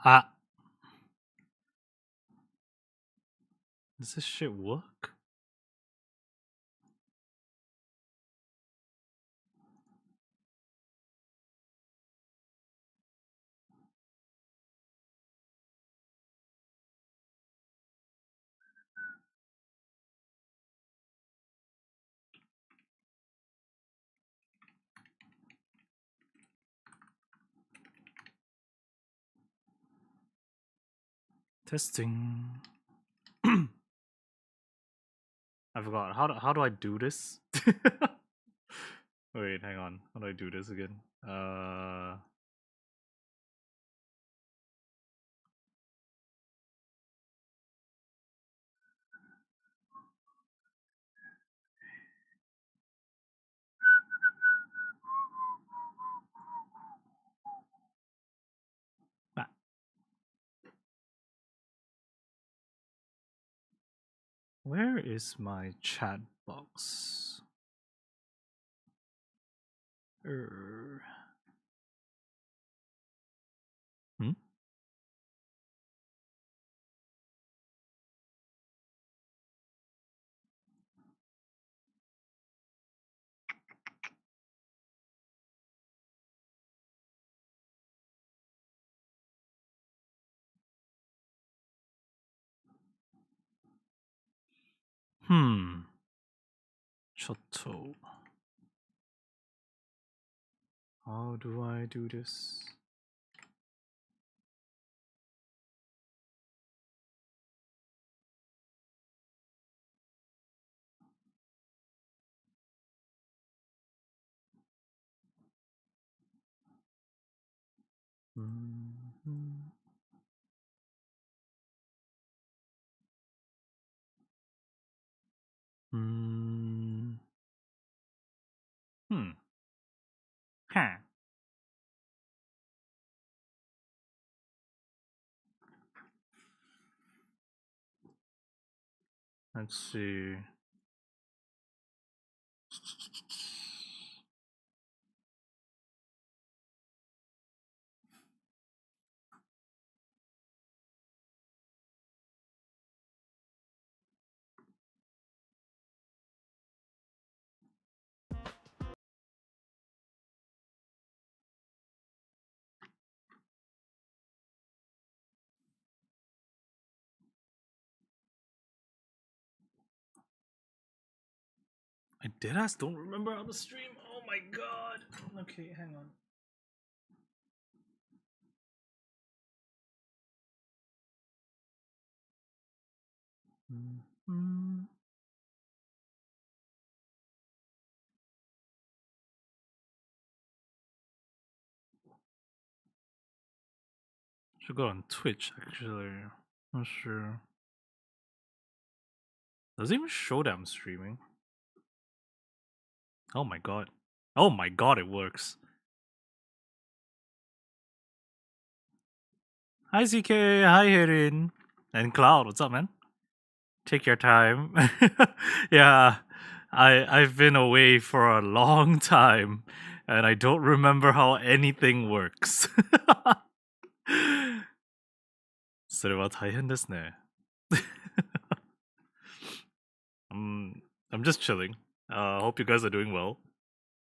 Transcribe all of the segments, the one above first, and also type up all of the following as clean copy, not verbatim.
Ah. Does this shit work? Testing. I forgot. How do I do this? Wait, hang on. How do I do this again? Ah. Where is my chat box? Hmm? Chotto. How do I do this? Mm-hmm. Hmm. Huh. Let's see. I deadass don't remember how to stream. Oh my god. Okay, hang on. Mm-hmm. Should go on Twitch actually. Not sure. Does it even show that I'm streaming? Oh my god. Oh my god, it works. Hi ZK, hi Herin. And Cloud, what's up, man? Take your time. Yeah, I've been away for a long time, and I don't remember how anything works. それは大変ですね。I'm just chilling. Hope you guys are doing well.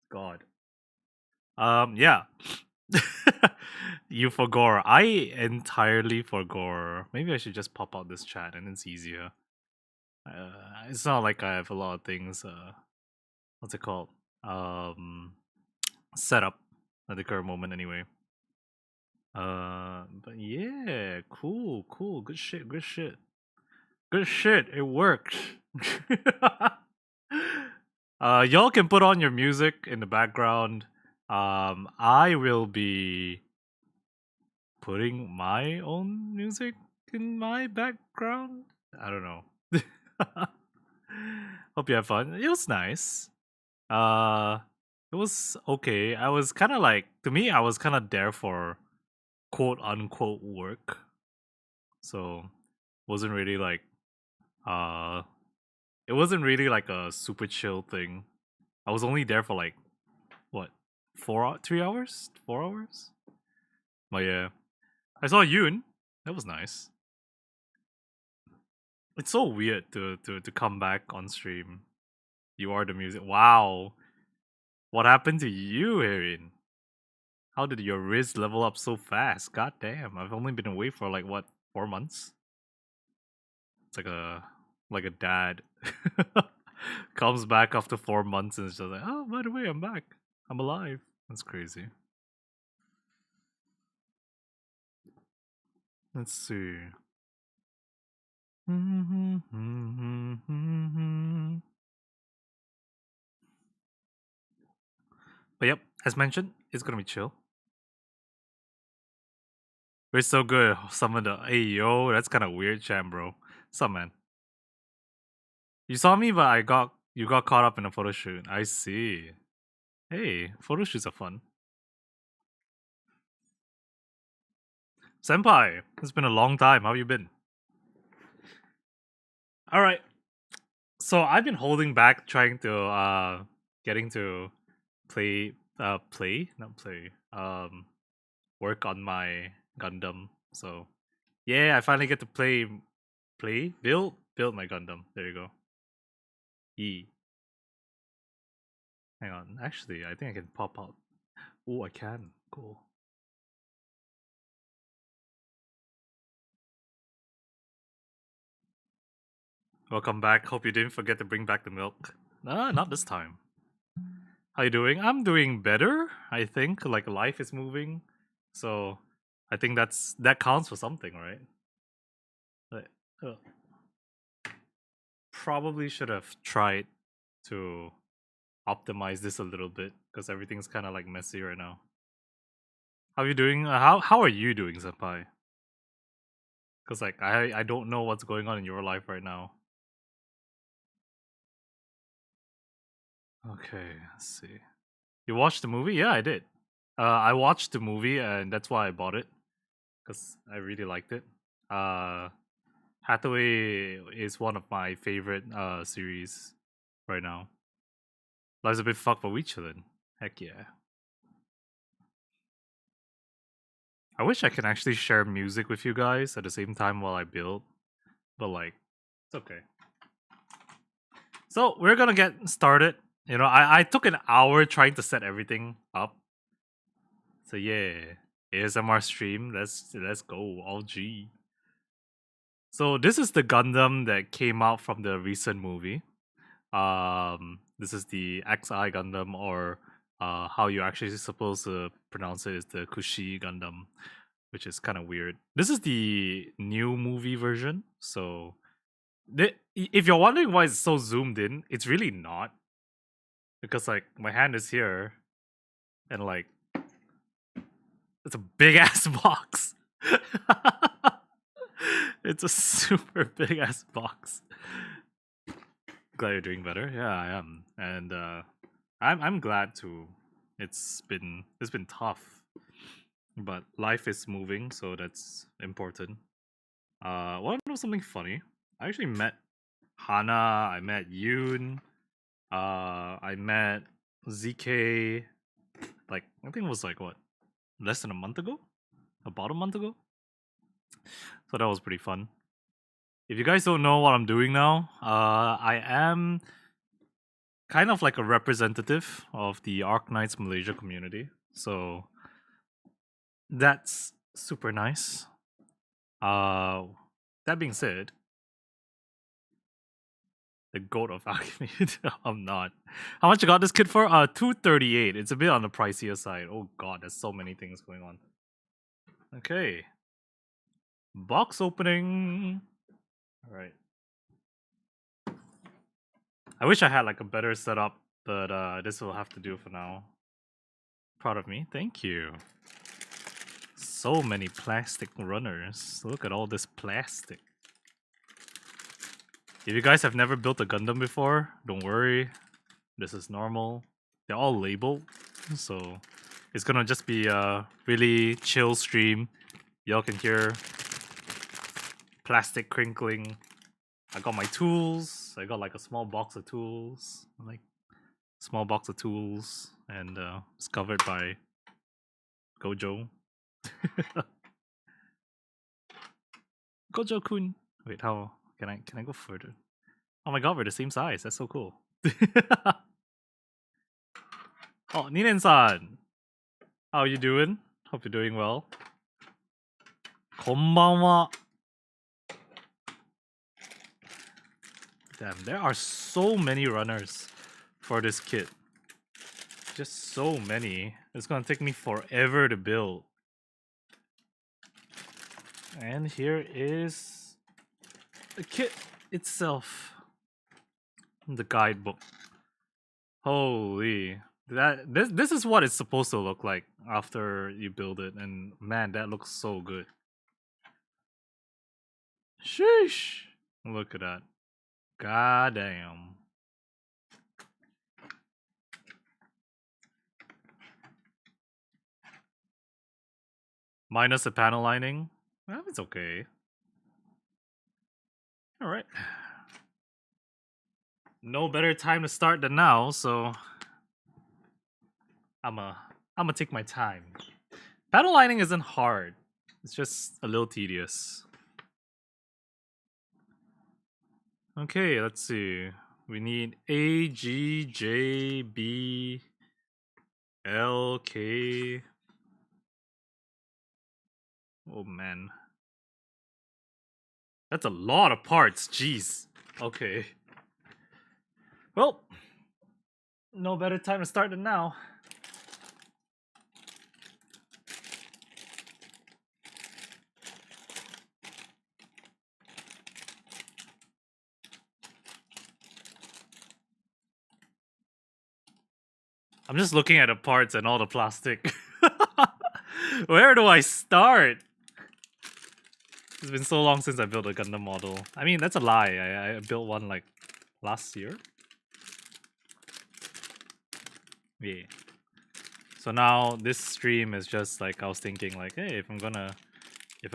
God. Yeah. You forgot. I entirely forgot. Maybe I should just pop out this chat and it's easier. It's not like I have a lot of things. What's it called? Set up at the current moment, anyway. But yeah, cool, good shit, good shit. It worked. Y'all can put on your music in the background. I will be putting my own music in my background. I don't know. Hope you have fun. It was nice. It was okay. I was kind of like, to me, I was kind of there for quote unquote work. So wasn't really like uh it wasn't really like a super chill thing. I was only there for like what 3 hours? 4 hours? But yeah. I saw Yoon. That was nice. It's so weird to come back on stream. You are the music. Wow. What happened to you, Erin? How did your Riz level up so fast? God damn, I've only been away for like what, 4 months? It's like a dad comes back after 4 months and is just like, oh, by the way, I'm back. I'm alive. That's crazy. Let's see. But yep, as mentioned, it's gonna be chill. We're so good. Some of the hey yo, that's kind of weird, Cham, bro. What's up, man? You saw me, but you got caught up in a photo shoot. I see. Hey, photo shoots are fun. Senpai, it's been a long time. How you been? All right. So I've been holding back, trying to getting to not play work on my Gundam. So yeah, I finally get to build my Gundam. There you go. E. Hang on. Actually, I think I can pop out. Oh, I can. Cool. Welcome back. Hope you didn't forget to bring back the milk. Not this time. How you doing? I'm doing better. I think like life is moving, so I think that counts for something, right? Like, uh, probably should have tried to optimize this a little bit because everything's kind of like messy right now. How you doing? How are you doing, senpai? Because like I don't know what's going on in your life right now. Okay, let's see. You watched the movie? Yeah, I did. I watched the movie and that's why I bought it because I really liked it. Uh, Hathaway is one of my favorite series right now. Life's a bit fucked, but we chillin'. Heck yeah. I wish I can actually share music with you guys at the same time while I build, but like, it's okay. So we're gonna get started. You know, I took an hour trying to set everything up. So yeah, ASMR stream. Let's go. All G. So this is the Gundam that came out from the recent movie. This is the XI Gundam, or how you actually supposed to pronounce it is the Kushi Gundam, which is kind of weird. This is the new movie version. So if you're wondering why it's so zoomed in, it's really not, because like my hand is here and like it's a big ass box. It's a super big ass box. Glad you're doing better. Yeah, I am, and I'm glad too. It's been tough, but life is moving, so that's important. Want to know something funny? I actually met Hana. I met Yoon. I met ZK. Like I think it was like what, less than a month ago, about a month ago. So that was pretty fun. If you guys don't know what I'm doing now, I am kind of like a representative of the Arc Knights Malaysia community. So that's super nice. That being said, the goat of alchemy. I'm not. How much you got this kit for? 238. It's a bit on the pricier side. Oh god, there's so many things going on. Okay. Box opening. Alright. I wish I had like a better setup, but this will have to do for now. Proud of me. Thank you. So many plastic runners. Look at all this plastic. If you guys have never built a Gundam before, don't worry. This is normal. They're all labeled, so it's gonna just be a really chill stream. Y'all can hear plastic crinkling. I got my tools. I got like a small box of tools. Like small box of tools, and it's covered by Gojo. Gojo-kun. Wait, how can I go further? Oh my god, we're the same size. That's so cool. Oh, Ninen-san. How you doing? Hope you're doing well. Konbanwa. Damn, there are so many runners for this kit. Just so many. It's gonna take me forever to build. And here is the kit itself. The guidebook. Holy. This is what it's supposed to look like after you build it, and man, that looks so good. Sheesh. Look at that. God damn. Minus the panel lining. Well, it's okay. Alright. No better time to start than now, so I'ma take my time. Panel lining isn't hard. It's just a little tedious. Okay, let's see. We need A, G, J, B, L, K. Oh man. That's a lot of parts, jeez. Okay. Well, no better time to start than now. I'm just looking at the parts and all the plastic. Where do I start? It's been so long since I built a Gundam model. I mean, that's a lie. I built one like last year. Yeah. So now this stream is just like I was thinking like, hey, if I'm gonna you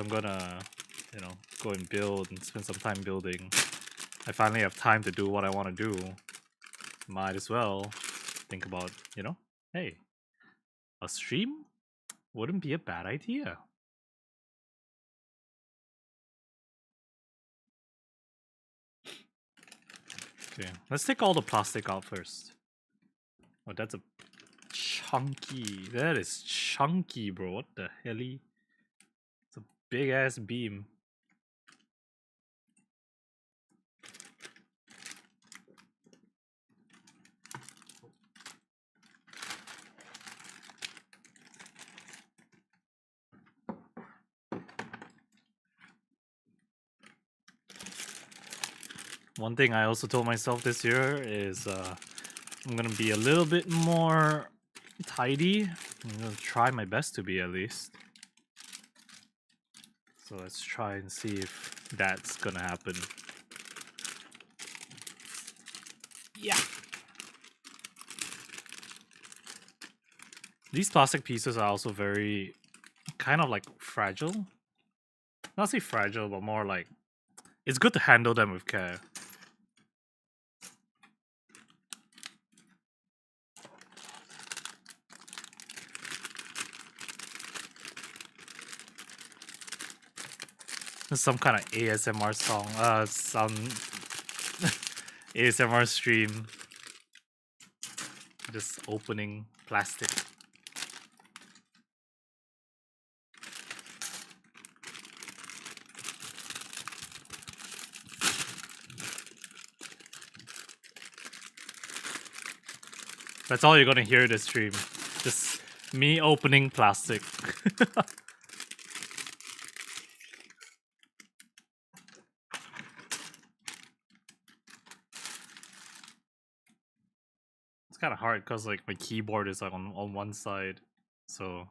know, go and build and spend some time building, I finally have time to do what I want to do. Might as well think about, you know, hey, a stream wouldn't be a bad idea. Okay, let's take all the plastic out first. Oh, that's a chunky. That is chunky, bro. What the helly? It's a big ass beam. One thing I also told myself this year is I'm gonna be a little bit more tidy. I'm gonna try my best to be, at least. So let's try and see if that's gonna happen. Yeah. These plastic pieces are also very kind of like fragile. Not say fragile, but more like it's good to handle them with care. Some kind of ASMR song, some ASMR stream. Just opening plastic. That's all you're gonna hear this stream. Just me opening plastic. It's kind of hard because like my keyboard is like on one side, so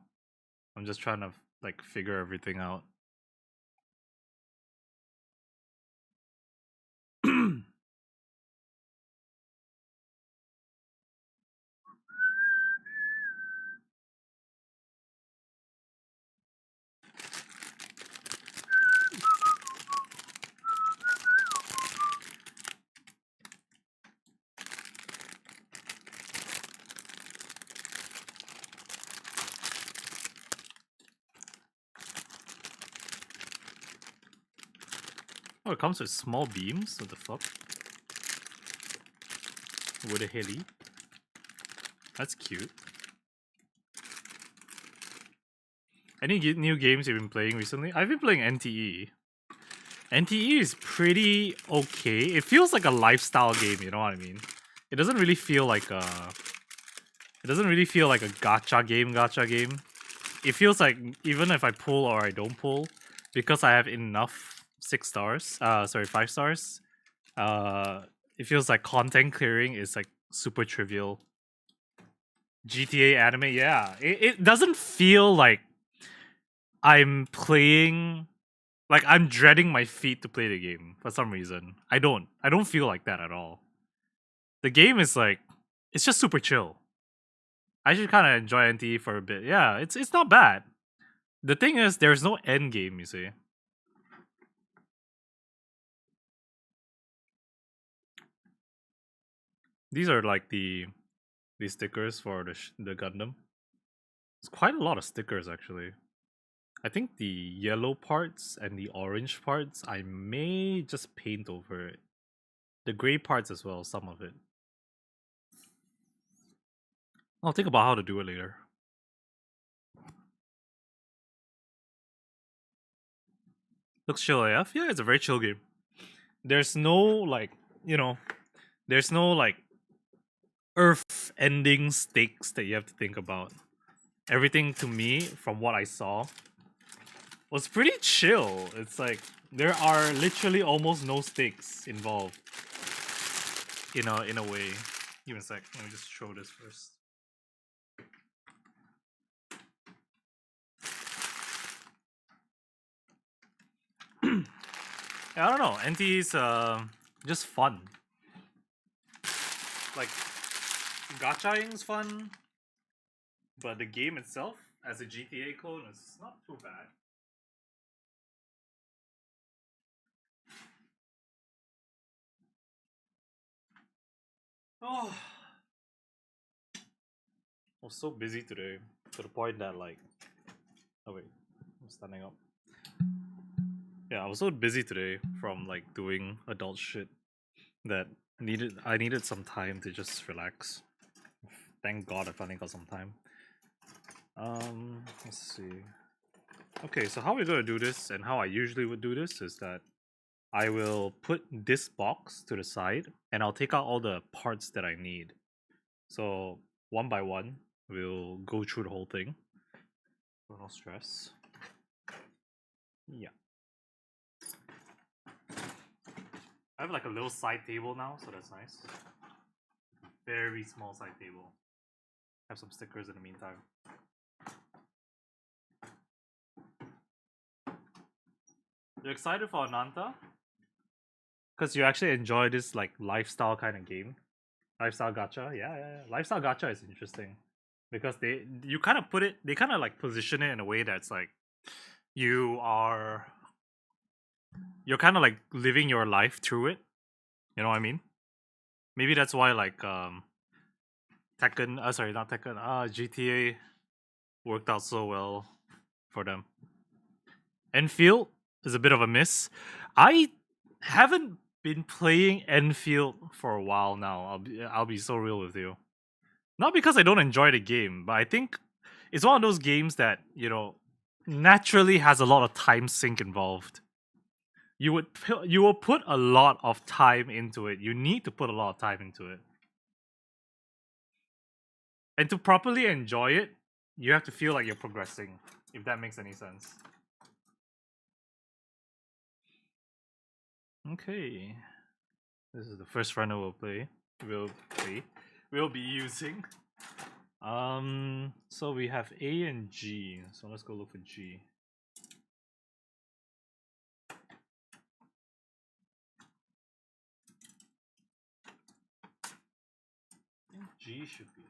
I'm just trying to like figure everything out. it comes with small beams. What the fuck? With a heli. That's cute. Any new games you've been playing recently? I've been playing NTE. NTE is pretty okay. It feels like a lifestyle game, you know what I mean? It doesn't really feel like a... It doesn't really feel like a gacha game. It feels like even if I pull or I don't pull, because I have enough 5 stars, it feels like content clearing is like super trivial. GTA anime, yeah. It doesn't feel like I'm playing... Like, I'm dreading my feet to play the game for some reason. I don't feel like that at all. The game is like... It's just super chill. I should kind of enjoy NTE for a bit. Yeah, it's not bad. The thing is, there's no end game, you see. These are like the stickers for the Gundam. It's quite a lot of stickers, actually. I think the yellow parts and the orange parts, I may just paint over it. The gray parts as well, some of it. I'll think about how to do it later. Looks chill AF? Yeah, it's a very chill game. There's no, like, you know, there's no, like, earth-ending stakes that you have to think about. Everything, to me, from what I saw, was pretty chill. It's like, there are literally almost no stakes involved. In a way. Give me a sec, let me just show this first. Yeah, I don't know. NT's just fun. Like, gachaing's fun, but the game itself, as a GTA clone, is not too bad. Oh, I was so busy today to the point that like, oh wait, I'm standing up. Yeah, I was so busy today from like doing adult shit that I needed some time to just relax. Thank God I finally got some time. Let's see. Okay, so how we're gonna do this and how I usually would do this is that I will put this box to the side and I'll take out all the parts that I need. So one by one, we'll go through the whole thing. No stress. Yeah. I have like a little side table now, so that's nice. Very small side table. Have some stickers in the meantime. You excited for Ananta? Because you actually enjoy this like lifestyle kind of game. Lifestyle gacha? Yeah. Lifestyle gacha is interesting. Because they kind of like position it in a way that's like you're kind of like living your life through it. You know what I mean? Maybe that's why like GTA worked out so well for them. Enfield is a bit of a miss. I haven't been playing Enfield for a while now. I'll be so real with you. Not because I don't enjoy the game, but I think it's one of those games that, you know, naturally has a lot of time sink involved. You will put a lot of time into it. You need to put a lot of time into it. And to properly enjoy it, you have to feel like you're progressing, if that makes any sense. Okay. This is the first runner we'll be using. So we have A and G. So let's go look for G. I think G should be.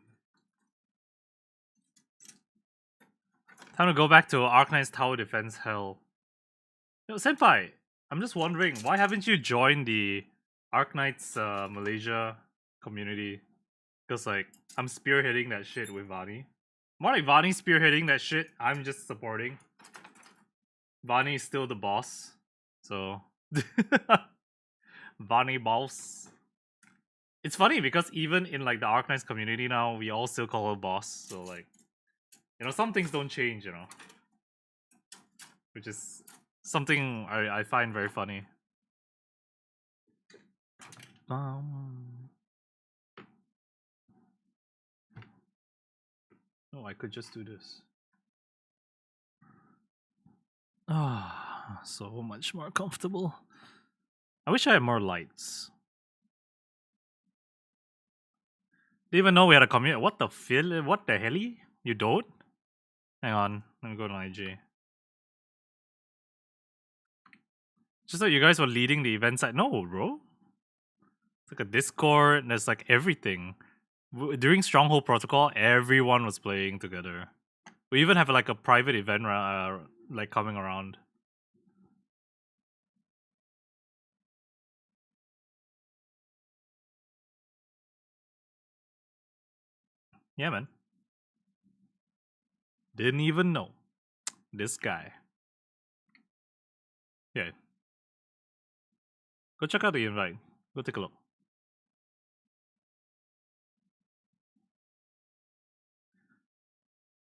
Time to go back to Arknight's Tower Defense Hell. Yo, Senpai, I'm just wondering, why haven't you joined the Arknight's Malaysia community? Because, like, I'm spearheading that shit with Vani. More like Vani spearheading that shit, I'm just supporting. Vani is still the boss. So, Bonnie Balls. It's funny because even in like the Arknights community now, we all still call her boss. So like, some things don't change, which is something I find very funny. Oh, I could just do this. Ah, so much more comfortable. I wish I had more lights. Didn't even know we had a community. What the What the hell? You don't? Hang on, let me go to IG. Just that you guys were leading the event side. No, bro. It's like a Discord. And there's like everything. During Stronghold Protocol, everyone was playing together. We even have like a private event like coming around. Yeah, man. Didn't even know. This guy. Yeah. Go check out the invite. Go take a look.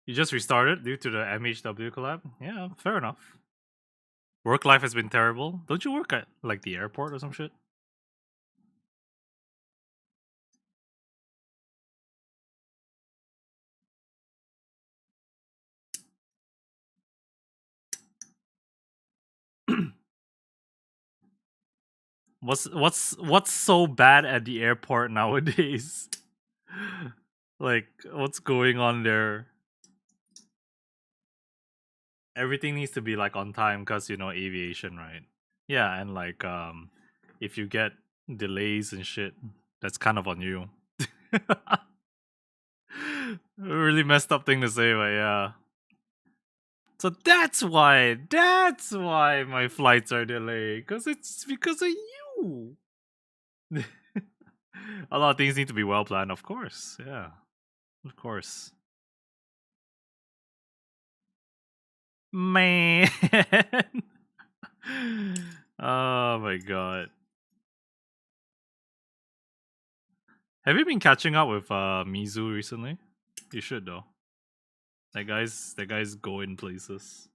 You just restarted due to the MHW collab? Yeah, fair enough. Work life has been terrible. Don't you work at like the airport or some shit? What's so bad at the airport nowadays? Like, what's going on there? Everything needs to be like on time because aviation, right? Yeah, and like if you get delays and shit, that's kind of on you. A really messed up thing to say, but yeah. So that's why my flights are delayed, because it's because of you. A lot of things need to be well planned, of course. Yeah, of course. Man. Oh my god. Have you been catching up with Mizu recently? You should though. That guy's going places.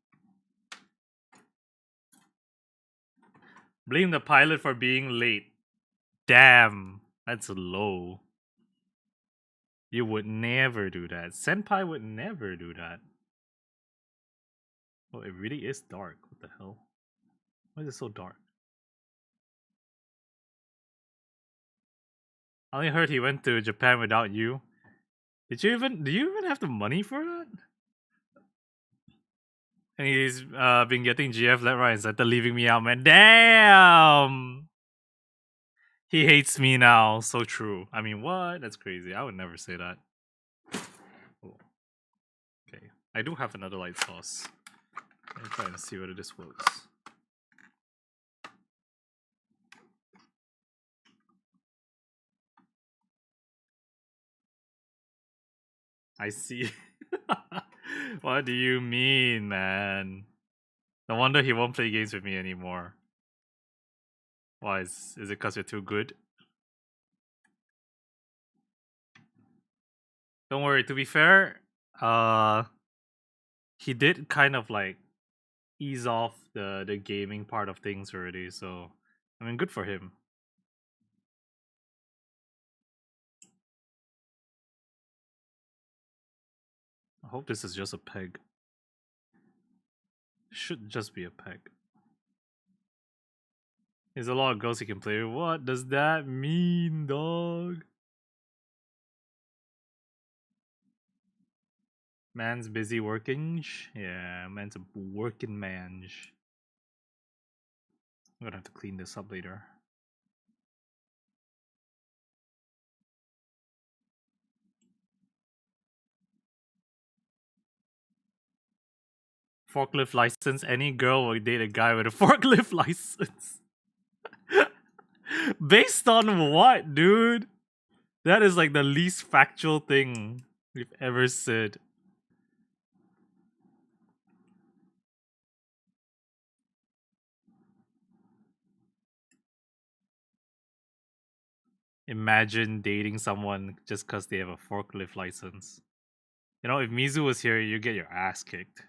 Blame the pilot for being late. Damn, that's low. You would never do that. Senpai would never do that. Oh, it really is dark. What the hell? Why is it so dark? I only heard he went to Japan without you. Do you even have the money for that? And he's been getting GF left, right, and center, leaving me out, man. Damn! He hates me now. So true. I mean, what? That's crazy. I would never say that. Oh. Okay. I do have another light source. Let me try and see whether this works. I see. What do you mean, man? No wonder he won't play games with me anymore. Why? Is it because you're too good? Don't worry, to be fair, he did kind of like ease off the gaming part of things already, so I mean, good for him. I hope this is just a peg. Should just be a peg. There's a lot of girls he can play with. What does that mean, dog? Man's busy working. Yeah, man's a working man. I'm gonna have to clean this up later. Forklift license. Any girl will date a guy with a forklift license. Based on what, dude? That is like the least factual thing we've ever said. imagine dating someone just because they have a forklift license. You know, if Mizu was here, you get your ass kicked.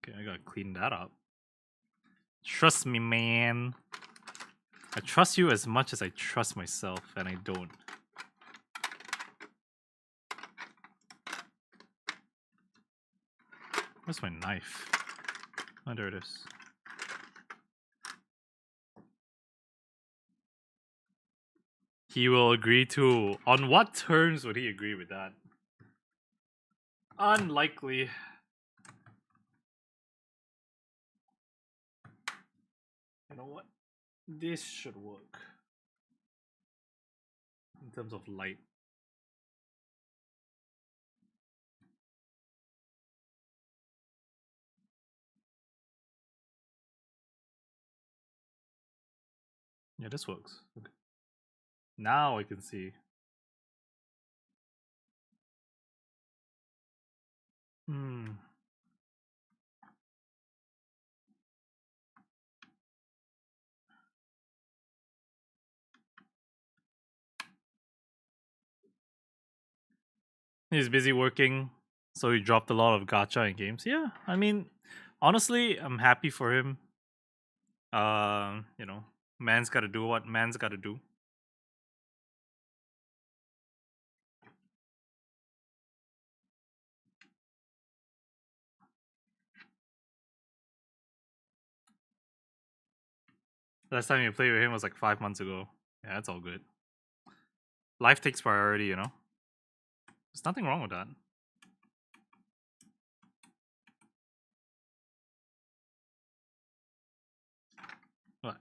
Okay, I gotta clean that up. Trust me, man. I trust you as much as I trust myself, and I don't. Where's my knife? Oh, there it is. He will agree to. On what terms would he agree with that? Unlikely. You know what? This should work. In terms of light. Yeah, this works. Okay. Now I can see. Hmm. He's busy working, so he dropped a lot of gacha in games. Yeah, I mean, honestly, I'm happy for him. You know, man's got to do what man's got to do. Last time you played with him was like 5 months ago. Yeah, that's all good. Life takes priority, you know. There's nothing wrong with that. What?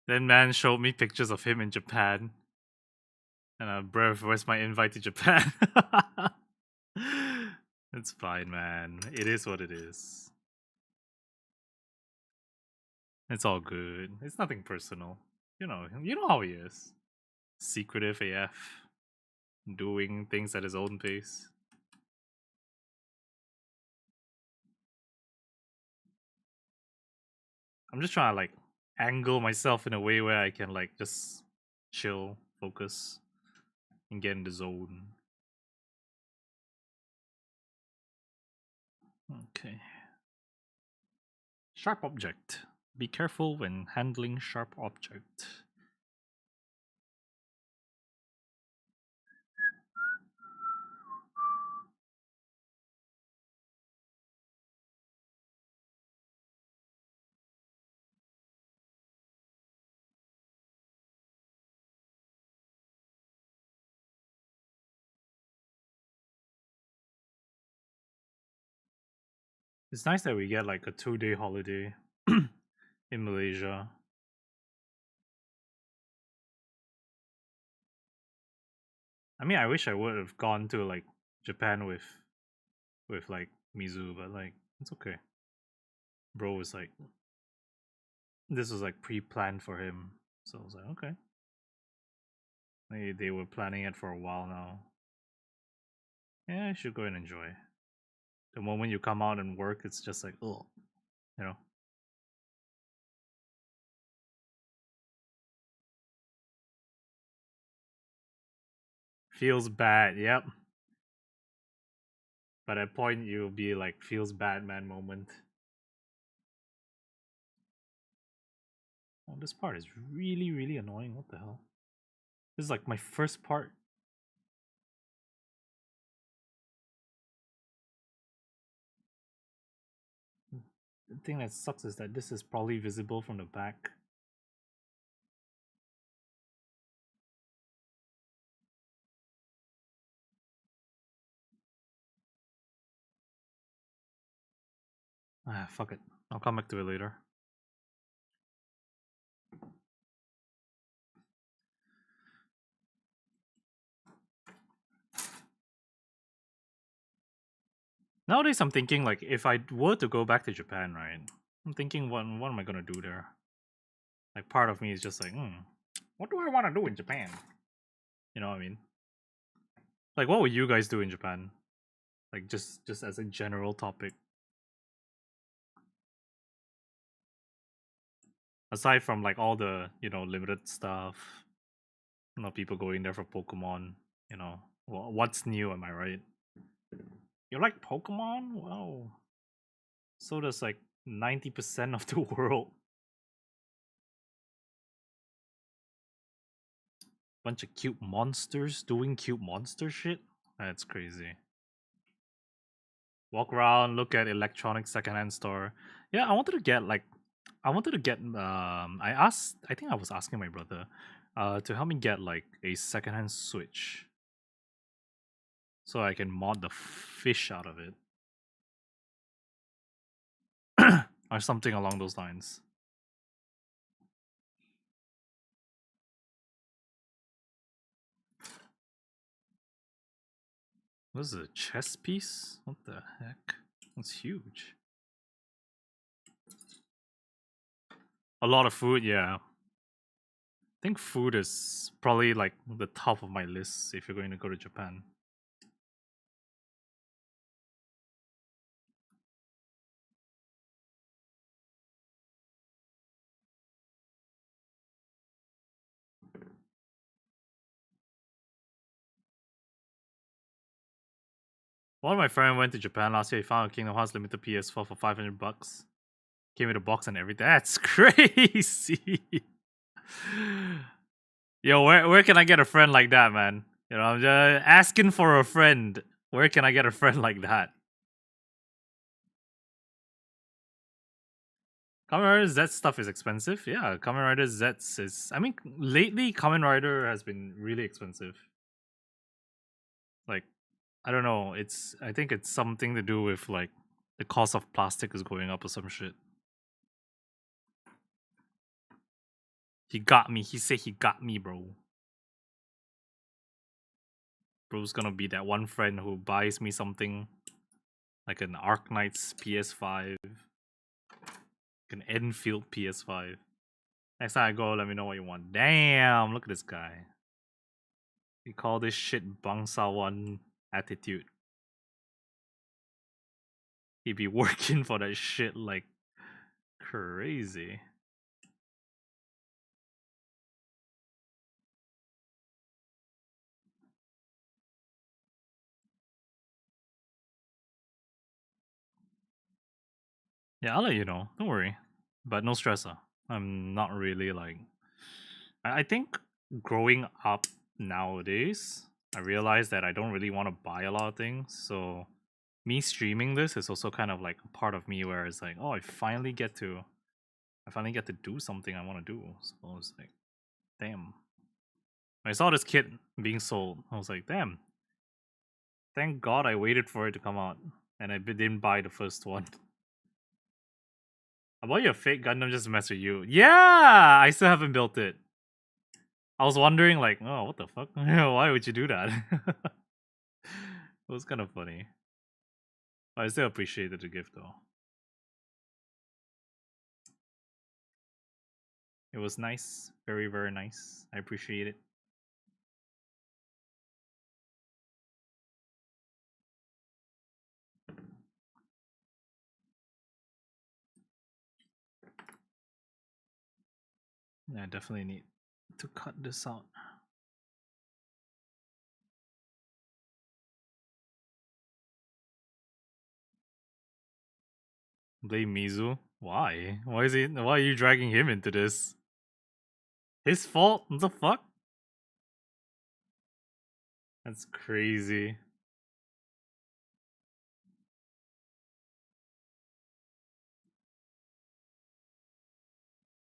Then man showed me pictures of him in Japan, and bruh, where's my invite to Japan? It's fine, man. It is what it is. It's all good. It's nothing personal. You know how he is. Secretive AF, doing things at his own pace. I'm just trying to like angle myself in a way where I can like just chill, focus, and get in the zone. Okay. Sharp object. Be careful when handling sharp object. It's nice that we get like a 2-day holiday in Malaysia. I mean, I wish I would have gone to like Japan with like Mizu, but like it's okay. Bro was like, this was like pre-planned for him, so I was like, okay. They were planning it for a while now. Yeah, I should go and enjoy. The moment you come out and work, it's just like, oh, you know. Feels bad, yep. But at point you'll be like feels bad man moment. Oh, this part is really, really annoying. What the hell? This is like my first part. The thing that sucks is that this is probably visible from the back. Ah, fuck it. I'll come back to it later. Nowadays, I'm thinking like if I were to go back to Japan, right? I'm thinking, what am I gonna do there? Like, part of me is just like, what do I want to do in Japan? You know what I mean? Like, what would you guys do in Japan? Like, just as a general topic. Aside from like all the limited stuff, people going there for Pokemon. What's new? Am I right? You like Pokemon? Wow. So does like 90% of the world. Bunch of cute monsters doing cute monster shit. That's crazy. Walk around, look at electronic secondhand store. Yeah, I wanted to get I think I was asking my brother to help me get like a secondhand Switch so I can mod the fish out of it. Or something along those lines. This is a chess piece? What the heck? That's huge. A lot of food, yeah. I think food is probably like the top of my list if you're going to go to Japan. One of my friends went to Japan last year. He found a Kingdom Hearts limited PS4 for $500. Came with a box and everything. That's crazy. Yo, where can I get a friend like that, man? I'm just asking for a friend. Where can I get a friend like that? Kamen Rider Z stuff is expensive. Yeah, Kamen Rider Z is. I mean, lately Kamen Rider has been really expensive. Like, I don't know. I think it's something to do with like the cost of plastic is going up or some shit. He got me. He said he got me, bro. Bro's gonna be that one friend who buys me something like an Arknight's PS5, an Enfield PS5. Next time I go, let me know what you want. Damn, look at this guy. We call this shit Bangsawan attitude. He'd be working for that shit like crazy. Yeah, I'll let you know. Don't worry. But no stressor. I'm not really like. I think growing up nowadays, I realize that I don't really want to buy a lot of things. So me streaming this is also kind of like a part of me where it's like, oh, I finally get to do something I want to do. So it's like, damn. When I saw this kit being sold, I was like, damn. Thank God I waited for it to come out, and I didn't buy the first one. I bought you a fake Gundam just to mess with you. Yeah, I still haven't built it. I was wondering, like, oh, what the fuck? Why would you do that? It was kind of funny. But I still appreciated the gift, though. It was nice. Very, very nice. I appreciate it. Yeah, I definitely need to cut this out. Blame Mizu? Why? Why are you dragging him into this? His fault? What the fuck? That's crazy.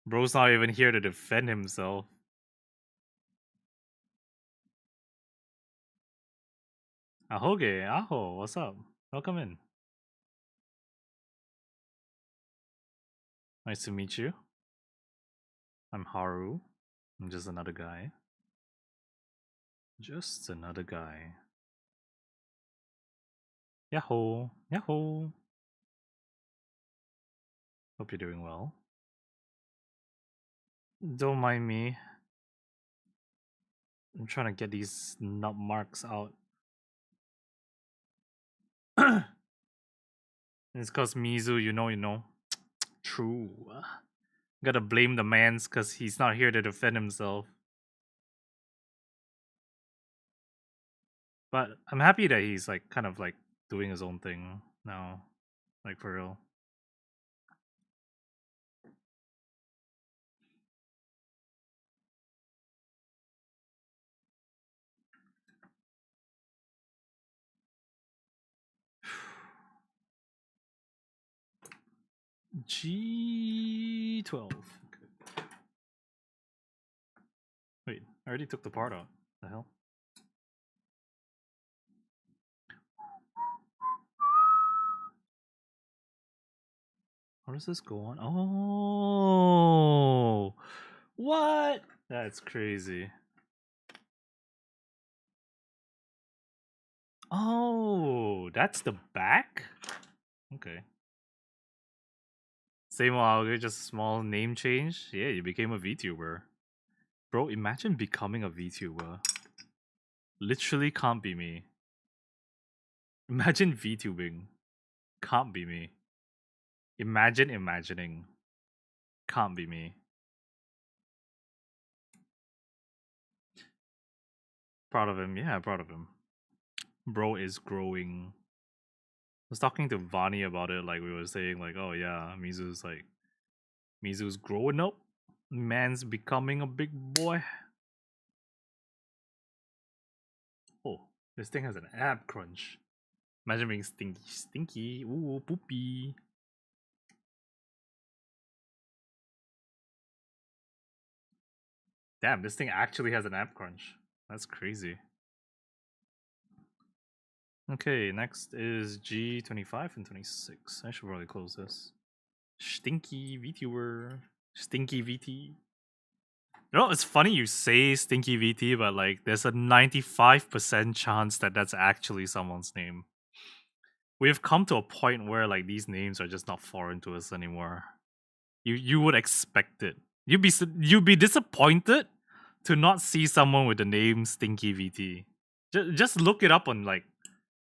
Bro's not even here to defend himself. Ahoge, Aho, what's up? Welcome in. Nice to meet you. I'm Haru. I'm just another guy. Just another guy. Yahoo! Yahoo! Hope you're doing well. Don't mind me. I'm trying to get these nut marks out. It's cause Mizu, you know. True. Gotta blame the man's cause he's not here to defend himself. But I'm happy that he's like kind of like doing his own thing now. Like for real. G12. Okay. Wait, I already took the part out. The hell? How does this go on? Oh, what? That's crazy. Oh, that's the back? Okay. Same old, just a small name change. Yeah, you became a VTuber. Bro, imagine becoming a VTuber. Literally can't be me. Imagine VTubing. Can't be me. Imagine imagining. Can't be me. Proud of him. Yeah, proud of him. Bro is growing. I was talking to Vani about it, like we were saying, like, oh yeah, Mizu's growing up. Man's becoming a big boy. Oh, this thing has an ab crunch. Imagine being stinky. Ooh, poopy. Damn, this thing actually has an ab crunch. That's crazy. Okay, next is G25 and 26. I should probably close this. Stinky VTuber. Stinky VT. You know, it's funny you say Stinky VT, but like, there's a 95% chance that that's actually someone's name. We've come to a point where like these names are just not foreign to us anymore. You would expect it. You'd be disappointed to not see someone with the name Stinky VT. Just look it up on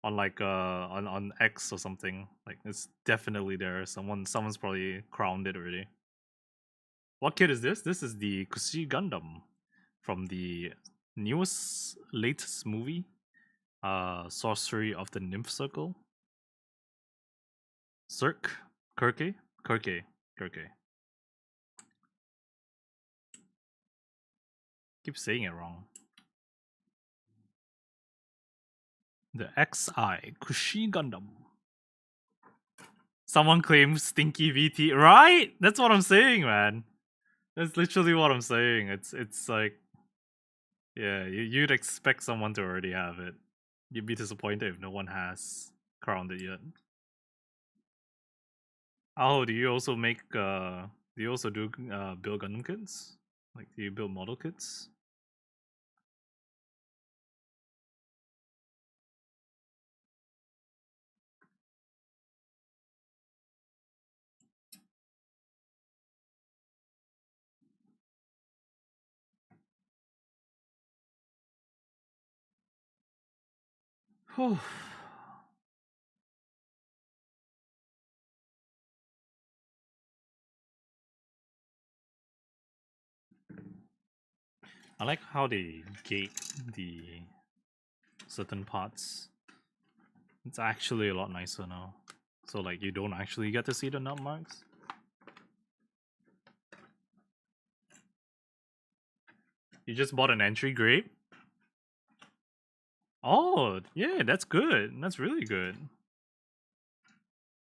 on X or something. Like it's definitely there. Someone's probably crowned it already. What kit is this? This is the Kushi Gundam from the latest movie, Sorcery of the Nymph Circle. Cirque? Kirke? Kirke. Keep saying it wrong. The XI Kushi Gundam. Someone claims Stinky VT, right? That's what I'm saying, man. That's literally what I'm saying. It's like, yeah, you'd expect someone to already have it. You'd be disappointed if no one has crowned it yet. Oh, do you also make do you also do build Gundam kits? Like do you build model kits? Whew. I like how they gate the certain parts. It's actually a lot nicer now. So like you don't actually get to see the nut marks. You just bought an entry grape? Oh, yeah, that's good. That's really good.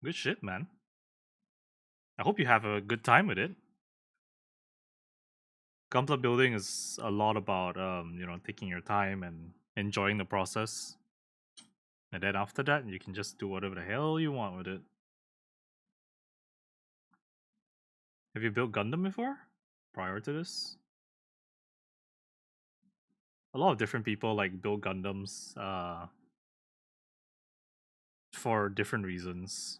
Good shit, man. I hope you have a good time with it. Gunpla building is a lot about taking your time and enjoying the process. And then after that, you can just do whatever the hell you want with it. Have you built Gundam before? Prior to this? A lot of different people like build Gundams for different reasons.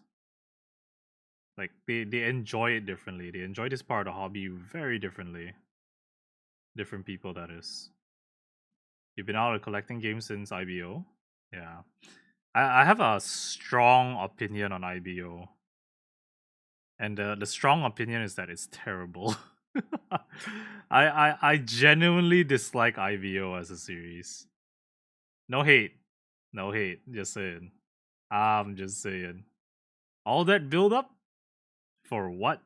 Like they enjoy it differently. They enjoy this part of the hobby very differently. Different people, that is. You've been out of collecting games since IBO? Yeah. I have a strong opinion on IBO. And the strong opinion is that it's terrible. I genuinely dislike IBO as a series. No hate. No hate. Just saying. I'm just saying. All that build up? For what?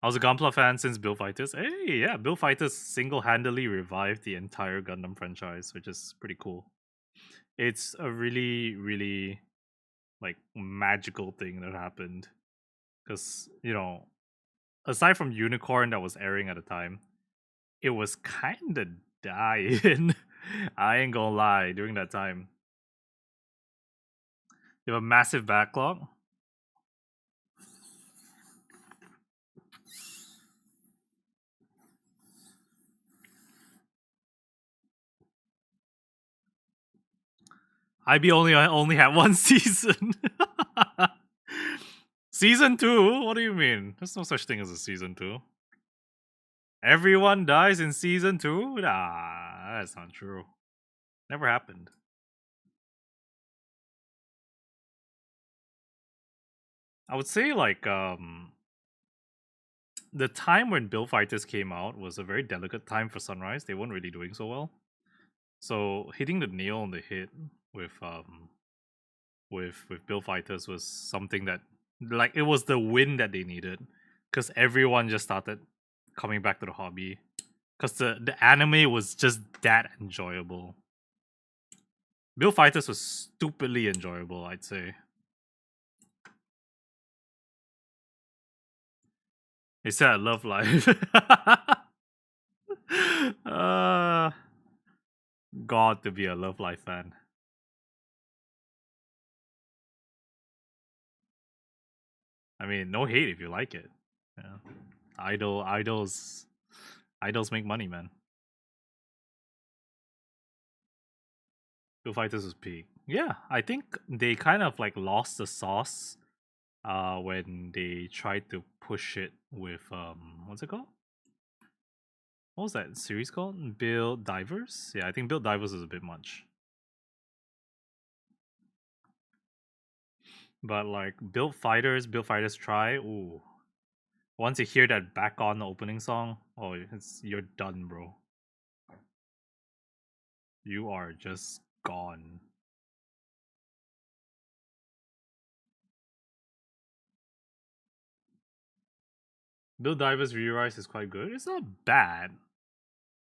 I was a Gunpla fan since Bill Fighters. Hey, yeah, Bill Fighters single-handedly revived the entire Gundam franchise, which is pretty cool. It's a really, really like magical thing that happened. Because, aside from Unicorn that was airing at the time, it was kinda dying. I ain't gonna lie, during that time. You have a massive backlog. IB only had one season. Season 2? What do you mean? There's no such thing as a season 2. Everyone dies in season 2? Nah, that's not true. Never happened. I would say like the time when Bill Fighters came out was a very delicate time for Sunrise. They weren't really doing so well. So hitting the nail on the head with Bill Fighters was something that, like, it was the win that they needed, because everyone just started coming back to the hobby, because the anime was just that enjoyable. Bill Fighters was stupidly enjoyable, I'd say. They said I love life. God to be a Love Life fan. I mean, no hate if you like it. Yeah. Idols make money, man. Foo Fighters was peak. Yeah, I think they kind of like lost the sauce when they tried to push it with what's it called? What was that series called? Build Divers? Yeah, I think Build Divers is a bit much. But like Build Fighters Try, ooh. Once you hear that back on the opening song, oh, you're done, bro. You are just gone. Build Divers Re-Rise is quite good. It's not bad,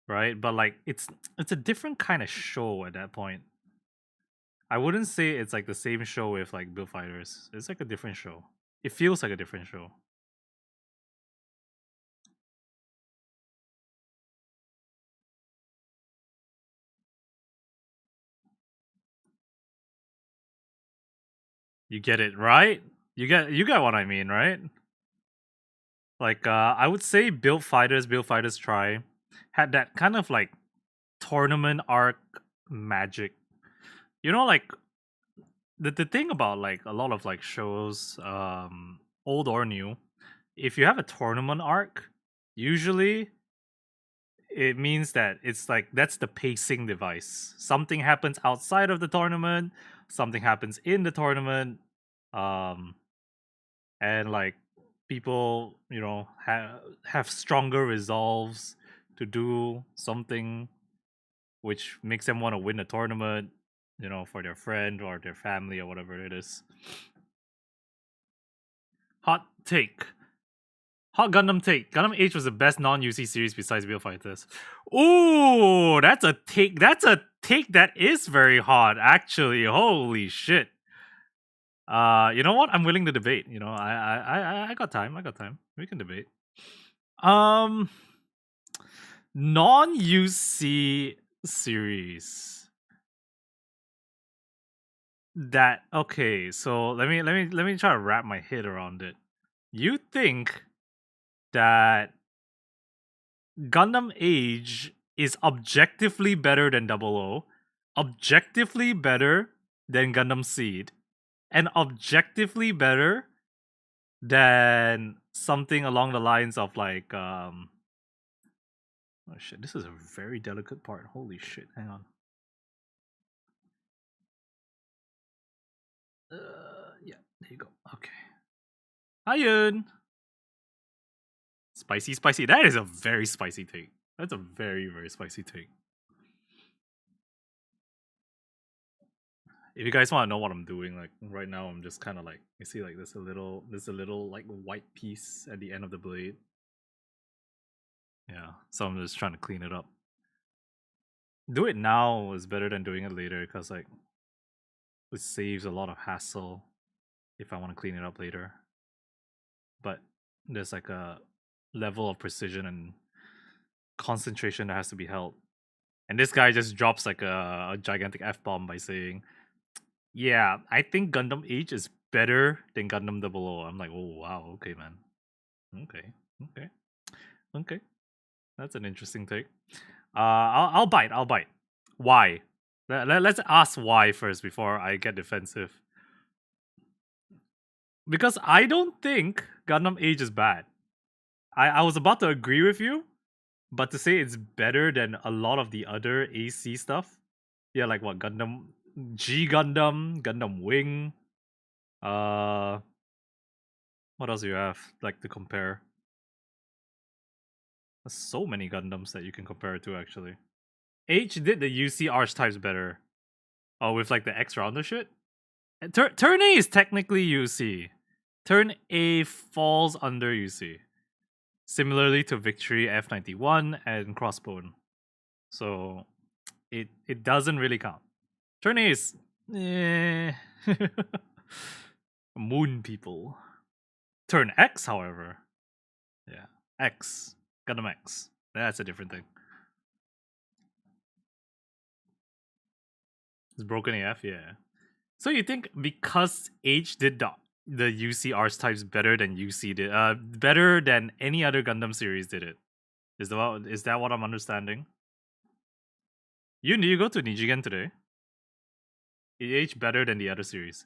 right? But like it's a different kind of show at that point. I wouldn't say it's like the same show with like Build Fighters. It's like a different show. It feels like a different show. You get it, right? You get what I mean, right? Like I would say Build Fighters Try had that kind of like tournament arc magic. You know, like the thing about like a lot of like shows, old or new, if you have a tournament arc, usually it means that it's like that's the pacing device. Something happens outside of the tournament, something happens in the tournament, um, and like people, have stronger resolves to do something which makes them want to win the tournament, for their friend or their family or whatever it is. Hot take. Hot Gundam take. Gundam H was the best non-UC series besides Bill Fighters. Ooh, that's a take. That's a take that is very hot, actually. Holy shit. You know what? I'm willing to debate. I got time. I got time. We can debate. Um, non-UC series. that okay, so let me try to wrap my head around it. You think that Gundam Age is objectively better than Double O, objectively better than Gundam Seed, and objectively better than something along the lines of like oh shit, this is a very delicate part. Holy shit, hang on. Yeah, there you go. Okay. Hi Yun. Spicy, spicy. That is a very spicy take. That's a very, very spicy take. If you guys want to know what I'm doing, like right now, I'm just kind of like you see, like there's a little like white piece at the end of the blade. Yeah, so I'm just trying to clean it up. Do it now is better than doing it later because like it saves a lot of hassle if I want to clean it up later. But there's like a level of precision and concentration that has to be held. And this guy just drops like a gigantic F-bomb by saying, yeah, I think Gundam Age is better than Gundam 00. I'm like, oh wow, okay, man. Okay. Okay. That's an interesting take. I'll bite. Why? Let's ask why first before I get defensive. Because I don't think Gundam Age is bad. I was about to agree with you, but to say it's better than a lot of the other AC stuff, yeah, like what Gundam G Gundam, Gundam Wing, what else do you have like to compare? There's so many Gundams that you can compare it to actually. H did the UC archetypes better. Oh, with like the X rounder shit? Turn A is technically UC. Turn A falls under UC. Similarly to Victory F91 and Crossbone. So it doesn't really count. Turn A is Moon people. Turn X, however. Yeah. X. Gundam X. That's a different thing. It's broken AF, yeah. So you think because H did the UC archetypes better than UC did, better than any other Gundam series did it? Is that what I'm understanding? You go to Nijigen today? It aged better than the other series.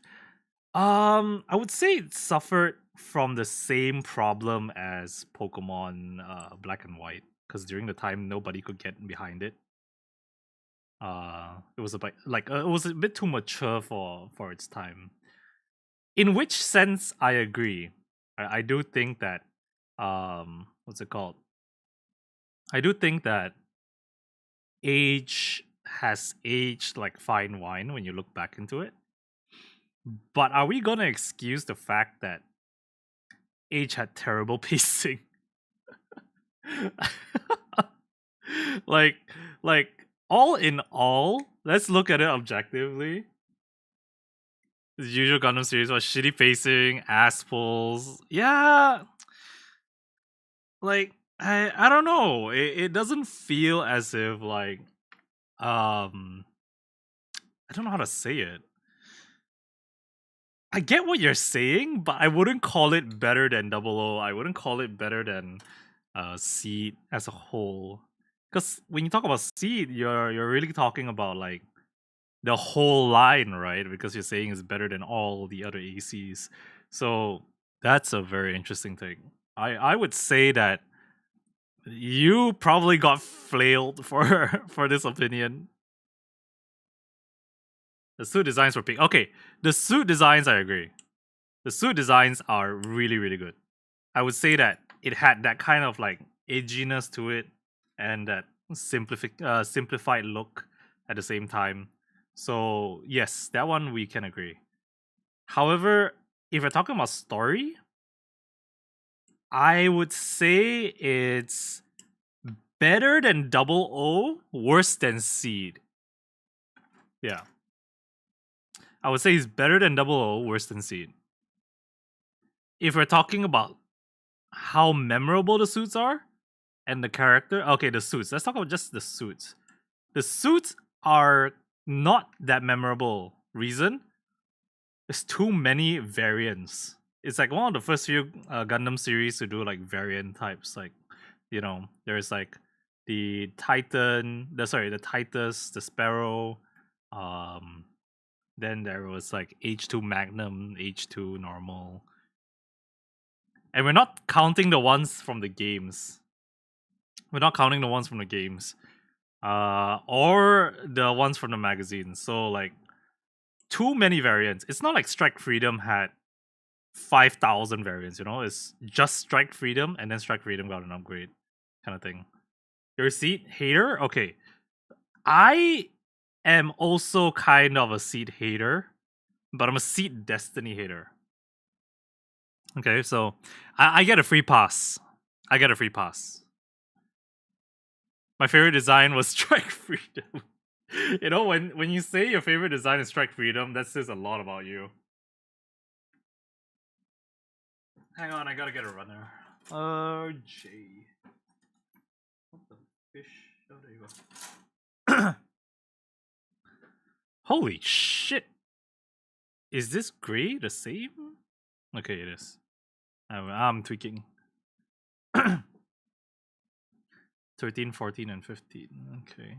I would say it suffered from the same problem as Pokemon Black and White, because during the time nobody could get behind it. It was a bit like it was a bit too mature for its time. In which sense, I agree. I do think that what's it called? I do think that age has aged like fine wine when you look back into it. But are we gonna excuse the fact that age had terrible pacing? like like all in all, let's look at it objectively. The usual Gundam series was shitty pacing, ass pulls. Yeah, like I don't know. It doesn't feel as if like I don't know how to say it. I get what you're saying, but I wouldn't call it better than Double O. I wouldn't call it better than Seed as a whole. Because when you talk about Seed, you're really talking about like the whole line, right? Because you're saying it's better than all the other ACs. So that's a very interesting thing. I would say that you probably got flailed for for this opinion. The suit designs were peak. Okay, the suit designs I agree. The suit designs are really really good. I would say that it had that kind of like edginess to it and that simplified look at the same time. So yes, that one we can agree. However, if we're talking about story, I would say it's better than Double O, worse than Seed. Yeah. I would say it's better than Double O, worse than Seed. If we're talking about how memorable the suits are and the character, okay, the suits. Let's talk about just the suits. The suits are not that memorable. Reason? There's too many variants. It's like one of the first few Gundam series to do like variant types. Like, there's like the Titan, the Titus, the Sparrow. Um, then there was like H2 Magnum, H2 normal, and we're not counting the ones from the games. We're not counting the ones from the games, or the ones from the magazines. So like too many variants. It's not like Strike Freedom had 5,000 variants. It's just Strike Freedom, and then Strike Freedom got an upgrade, kind of thing. Your seat hater? Okay, I am also kind of a seat hater, but I'm a seat Destiny hater. Okay, so I get a free pass. I get a free pass. My favorite design was Strike Freedom. When you say your favorite design is Strike Freedom, that says a lot about you. Hang on, I gotta get a runner. J. What the fish? Oh, there you go. Holy shit! Is this gray the same? Okay, it is. I'm tweaking. 13, 14, and 15. Okay.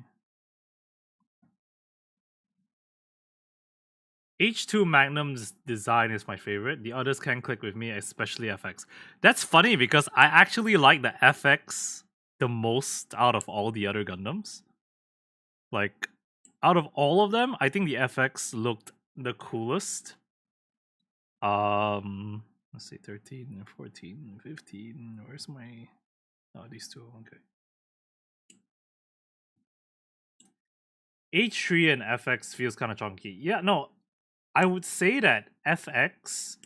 H2 Magnum's design is my favorite. The others can click with me, especially FX. That's funny because I actually like the FX the most out of all the other Gundams. Like, out of all of them, I think the FX looked the coolest. Let's see, 13, 14, 15. Where's my... Oh, these two, okay. H3 and FX feels kind of chunky. Yeah, no, I would say that FX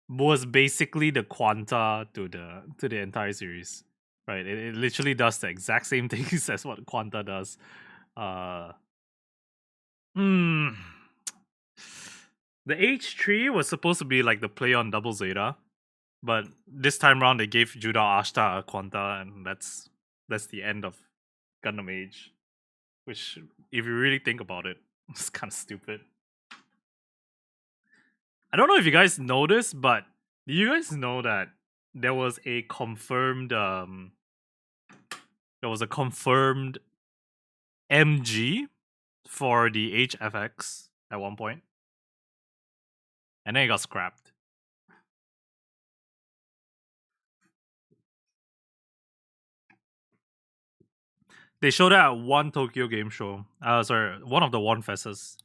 was basically the Quanta to the entire series, right? It literally does the exact same things as what Quanta does. The H3 was supposed to be like the play on Double Zeta, but this time around they gave Judah Ashta a Quanta, and that's the end of Gundam Age. Which, if you really think about it, it's kind of stupid. I don't know if you guys know this, but do you guys know that there was a confirmed MG for the HFX at one point, and then it got scrapped. They showed it at one Tokyo Game Show. One of the one fests,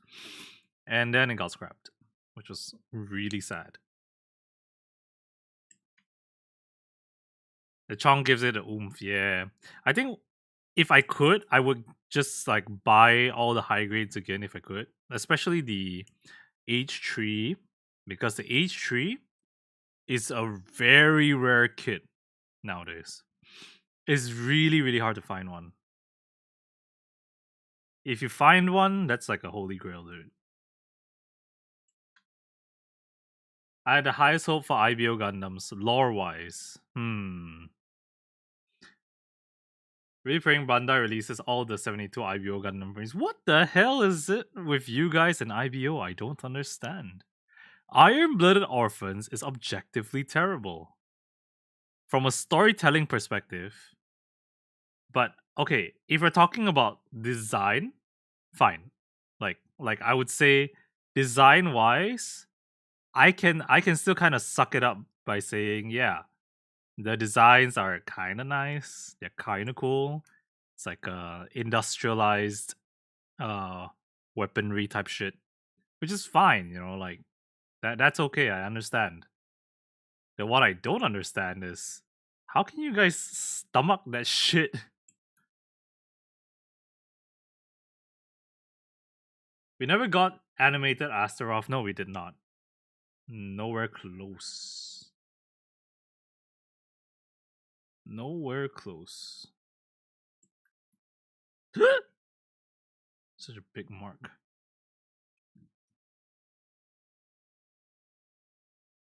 and then it got scrapped, which was really sad. The Chong gives it a oomph. Yeah, I think if I could, I would just like buy all the high grades again if I could, especially the H3, because the H3 is a very rare kit nowadays. It's really, really hard to find one. If you find one, that's like a holy grail, dude. I had the highest hope for IBO Gundams, lore-wise. Really praying Bandai releases all the 72 IBO Gundam frames. What the hell is it with you guys and IBO? I don't understand. Iron-Blooded Orphans is objectively terrible from a storytelling perspective. But okay, if we're talking about design, fine. Like I would say design-wise, I can still kind of suck it up by saying, yeah, the designs are kind of nice. They're kind of cool. It's like industrialized weaponry type shit, which is fine, like that's okay. I understand. Then what I don't understand is how can you guys stomach that shit? We never got animated Astaroth. No, we did not. Nowhere close. Nowhere close. Such a big mark.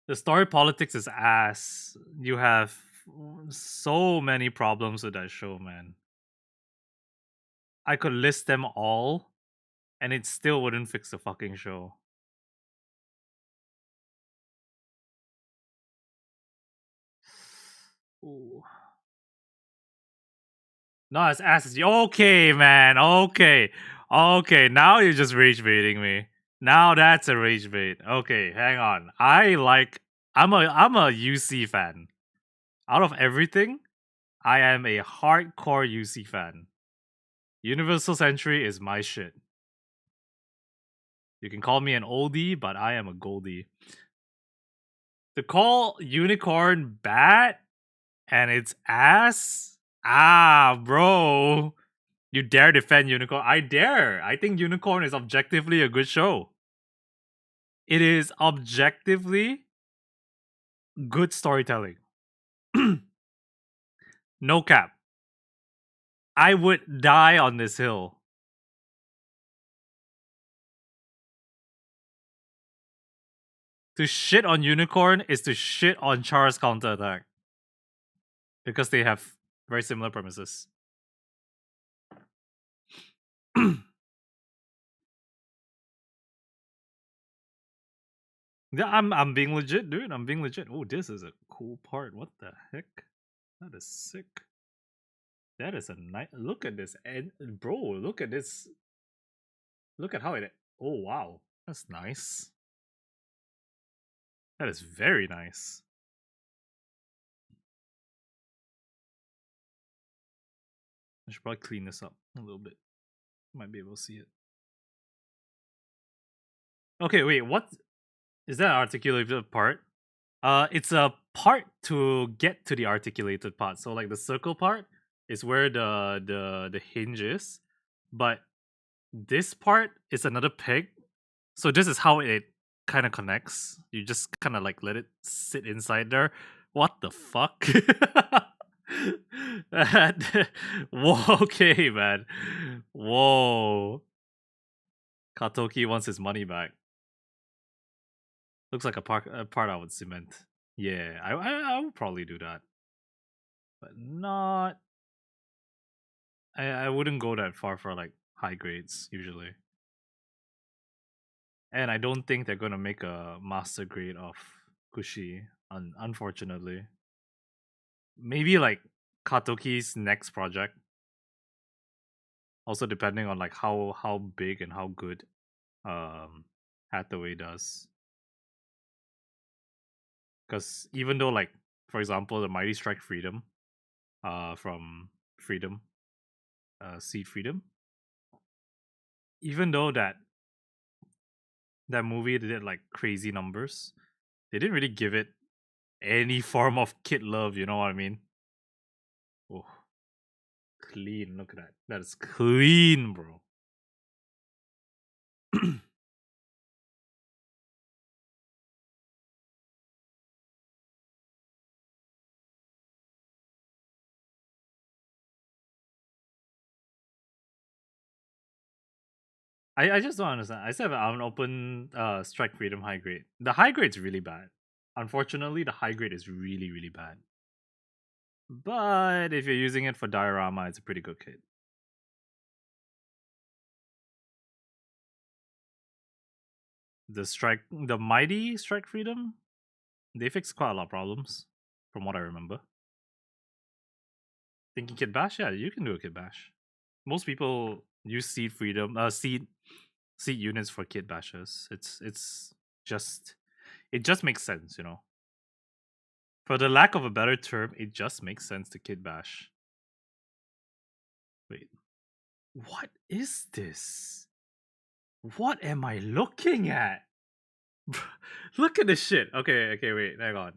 The story politics is ass. You have so many problems with that show, man. I could list them all, and it still wouldn't fix the fucking show. Ooh. Not as ass as you. Okay, man. Okay. Okay, now you're just rage baiting me. Now that's a rage bait. Okay, hang on. I'm a UC fan. Out of everything, I am a hardcore UC fan. Universal Century is my shit. You can call me an oldie, but I am a goldie. To call Unicorn bad and its ass? Ah, bro. You dare defend Unicorn? I dare. I think Unicorn is objectively a good show. It is objectively good storytelling. No cap. I would die on this hill. To shit on Unicorn is to shit on Char's counterattack. Because they have very similar premises. Yeah, I'm being legit, dude. I'm being legit. Oh, this is a cool part. What the heck? That is sick. That is a nice. Look at this, and bro, look at this. Look at how it. Oh wow, that's nice. That is very nice. I should probably clean this up a little bit. Might be able to see it. Okay, wait. What is that articulated part? It's a part to get to the articulated part. So like the circle part is where the hinge is, but this part is another peg. So this is how it kind of connects. You just kind of like let it sit inside there. What the fuck? Whoa, okay, man. Whoa. Katoki wants his money back. Looks like a part I would cement. Yeah, I would probably do that, but not. I wouldn't go that far for like high grades usually, and I don't think they're gonna make a master grade of Kushi. Unfortunately, maybe like Katoki's next project. Also, depending on like how big and how good Hathaway does. Because even though like for example the Mighty Strike Freedom, from Freedom, Seed Freedom, even though that movie did like crazy numbers, they didn't really give it any form of kid love. You know what I mean? Oh, clean. Look at that. That is clean, bro. I just don't understand. I said I'm an open Strike Freedom high grade. The high grade's really bad. Unfortunately, the high grade is really, really bad. But if you're using it for diorama, it's a pretty good kit. The Mighty Strike Freedom, they fixed quite a lot of problems, from what I remember. Thinking Kit Bash, yeah, you can do a Kit Bash. Most people use seed freedom, seed units for Kit Bashes. It's just it just makes sense, you know. For the lack of a better term, it just makes sense to Kit Bash. Wait, what is this? What am I looking at? Look at this shit. Okay, wait, hang on.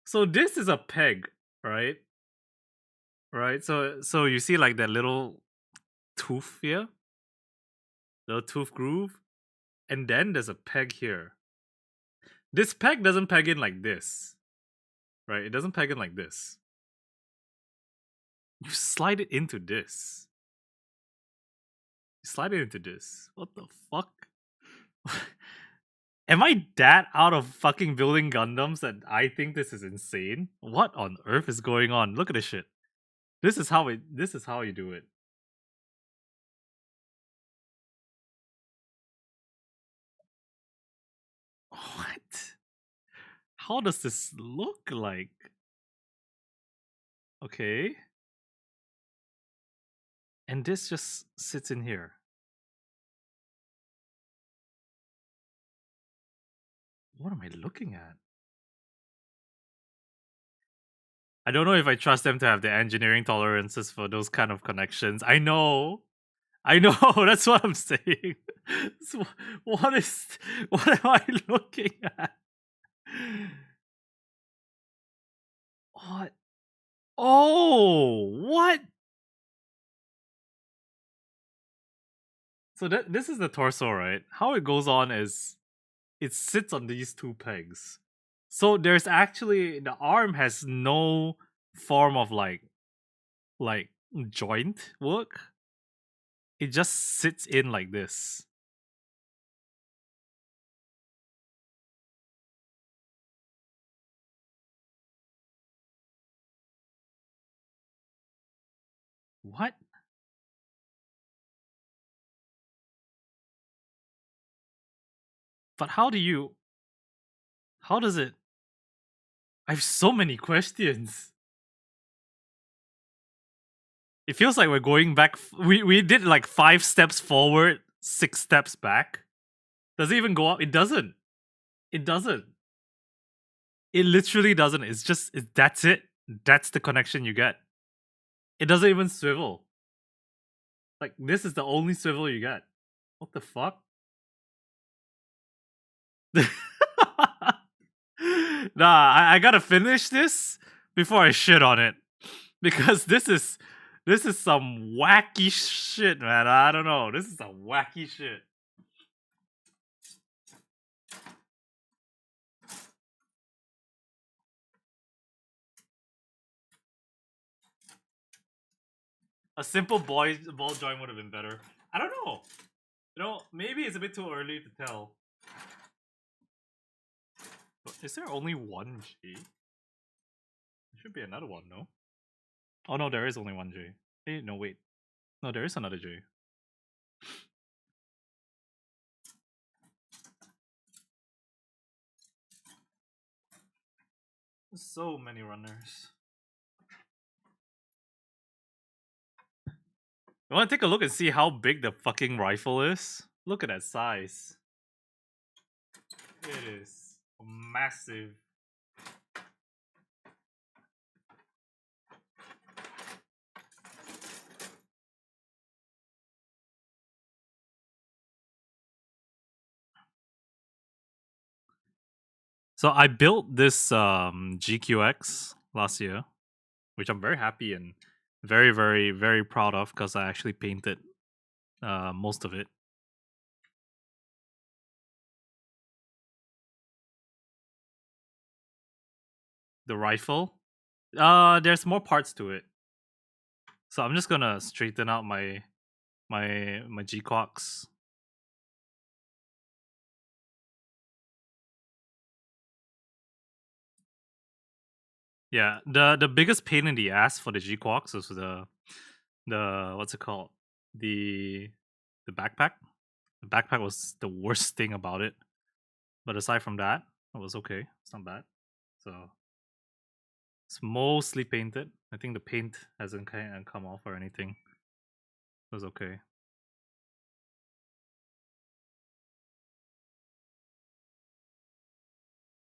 So this is a peg, right? Right. So you see like that little tooth here, little tooth groove, and then there's a peg here. This peg doesn't peg in like this, right? It doesn't peg in like this. You slide it into this. You slide it into this. What the fuck? Am I that out of fucking building Gundams that I think this is insane? What on earth is going on? Look at this shit. This is how you do it. What? How does this look like? Okay. And this just sits in here. What am I looking at? I don't know if I trust them to have the engineering tolerances for those kind of connections. I know. That's what I'm saying. So, what is? What am I looking at? What? Oh, what? So this is the torso, right? How it goes on is it sits on these two pegs. So there's actually the arm has no form of like joint work. It just sits in like this. What? But how does it I have so many questions. It feels like we're going back we did like 5 steps forward, 6 steps back. Does it even go up? It doesn't. It doesn't. It literally doesn't. It's just that's it. That's the connection you get. It doesn't even swivel. Like this is the only swivel you get. What the fuck? Nah, I gotta finish this before I shit on it. Because this is some wacky shit, man. I don't know. This is some wacky shit. A simple ball joint would have been better. I don't know. You know, maybe it's a bit too early to tell. But is there only one G? There should be another one, no? Oh no, there is only one J. Hey, no wait. No, there is another J. So many runners. You wanna take a look and see how big the fucking rifle is? Look at that size. It is massive. So I built this GQX last year, which I'm very happy and very, very, very proud of because I actually painted most of it. The rifle, there's more parts to it, so I'm just gonna straighten out my GQX. Yeah, the biggest pain in the ass for the GQX was the what's it called, the the backpack. The backpack was the worst thing about it, but aside from that, it was okay. It's not bad. So it's mostly painted. I think the paint hasn't come off or anything. It was okay.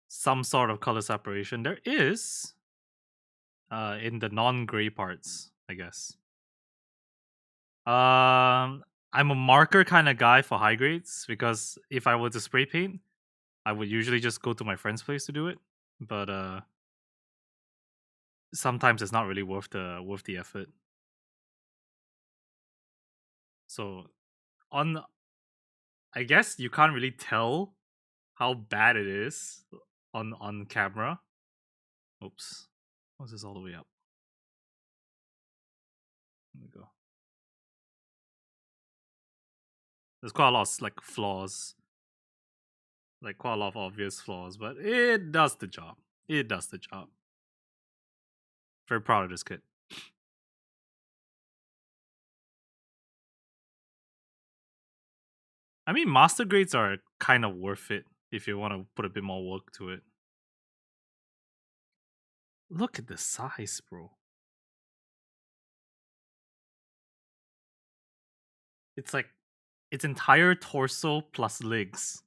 Some sort of color separation there is in the non-gray parts, I guess. I'm a marker kind of guy for high grades because if I were to spray paint, I would usually just go to my friend's place to do it. But sometimes it's not really worth the effort. So on, I guess you can't really tell how bad it is on camera. Oops, what's this all the way up? There we go. There's quite a lot of like flaws, like quite a lot of obvious flaws, but it does the job. It does the job. Very proud of this kit. I mean, master grades are kind of worth it if you want to put a bit more work to it. Look at the size, bro. It's like its entire torso plus legs.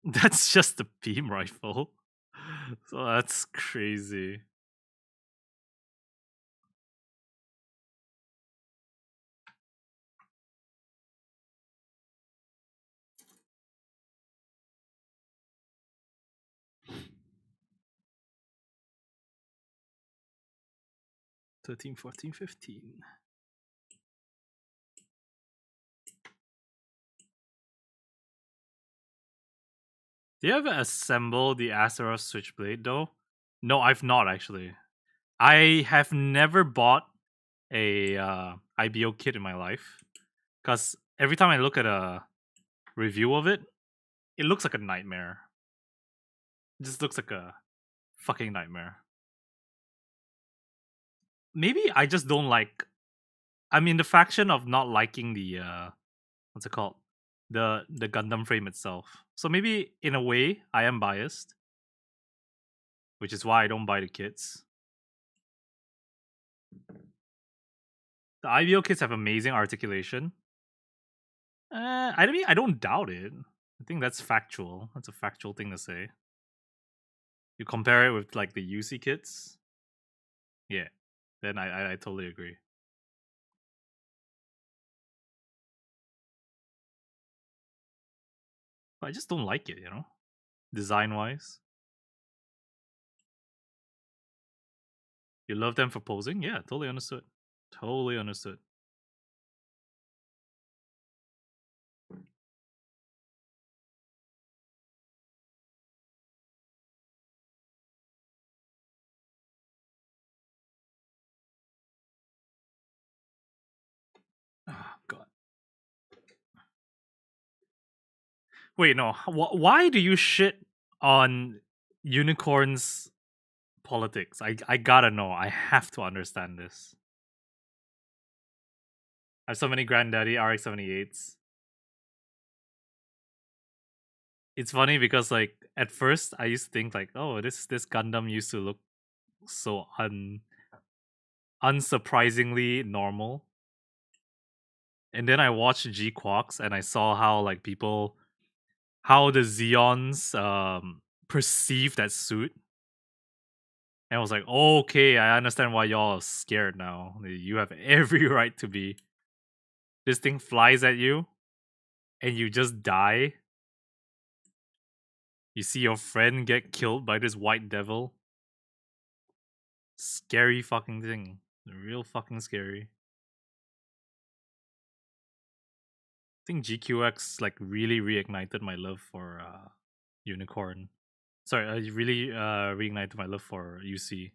That's just a beam rifle. So that's crazy. Thirteen, 14, 15. Do you ever assemble the Azeroth Switchblade though? No, I've not actually. I have never bought a IBO kit in my life because every time I look at a review of it, it looks like a nightmare. It just looks like a fucking nightmare. Maybe I just don't like. I'm in the faction of not liking the what's it called, the Gundam frame itself. So maybe in a way I am biased, which is why I don't buy the kits. The IBO kits have amazing articulation. I don't doubt it. I think that's factual. That's a factual thing to say. You compare it with like the UC kits, yeah. Then I totally agree. But I just don't like it, design wise. You love them for posing, yeah. Totally understood. Totally understood. Oh god. Wait, no. Why do you shit on unicorns politics? I gotta know. I have to understand this. I have so many granddaddy RX-78s. It's funny because like at first I used to think like, oh, this Gundam used to look so unsurprisingly normal. And then I watched G Quox and I saw how like how the Xeons perceive that suit. And I was like, oh, okay, I understand why y'all are scared now. You have every right to be. This thing flies at you and you just die. You see your friend get killed by this white devil. Scary fucking thing. Real fucking scary. I think GQX like really reignited my love for Unicorn. Sorry, I really reignited my love for UC.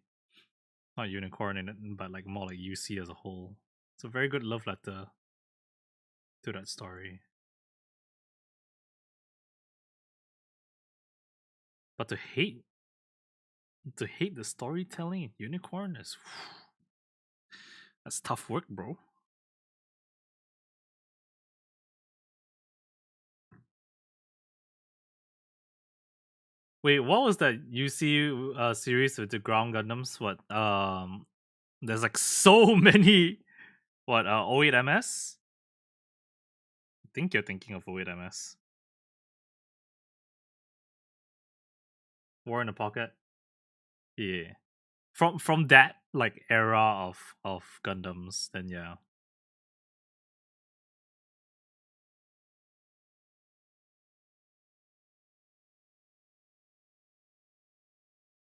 Not Unicorn in it, but like more like UC as a whole. It's a very good love letter to that story. But to hate the storytelling in Unicorn is that's tough work, bro. Wait, what was that UC series with the ground Gundams? What there's like so many. What 08MS? I think you're thinking of 08MS. War in the Pocket. Yeah. From that like era of Gundams, then yeah.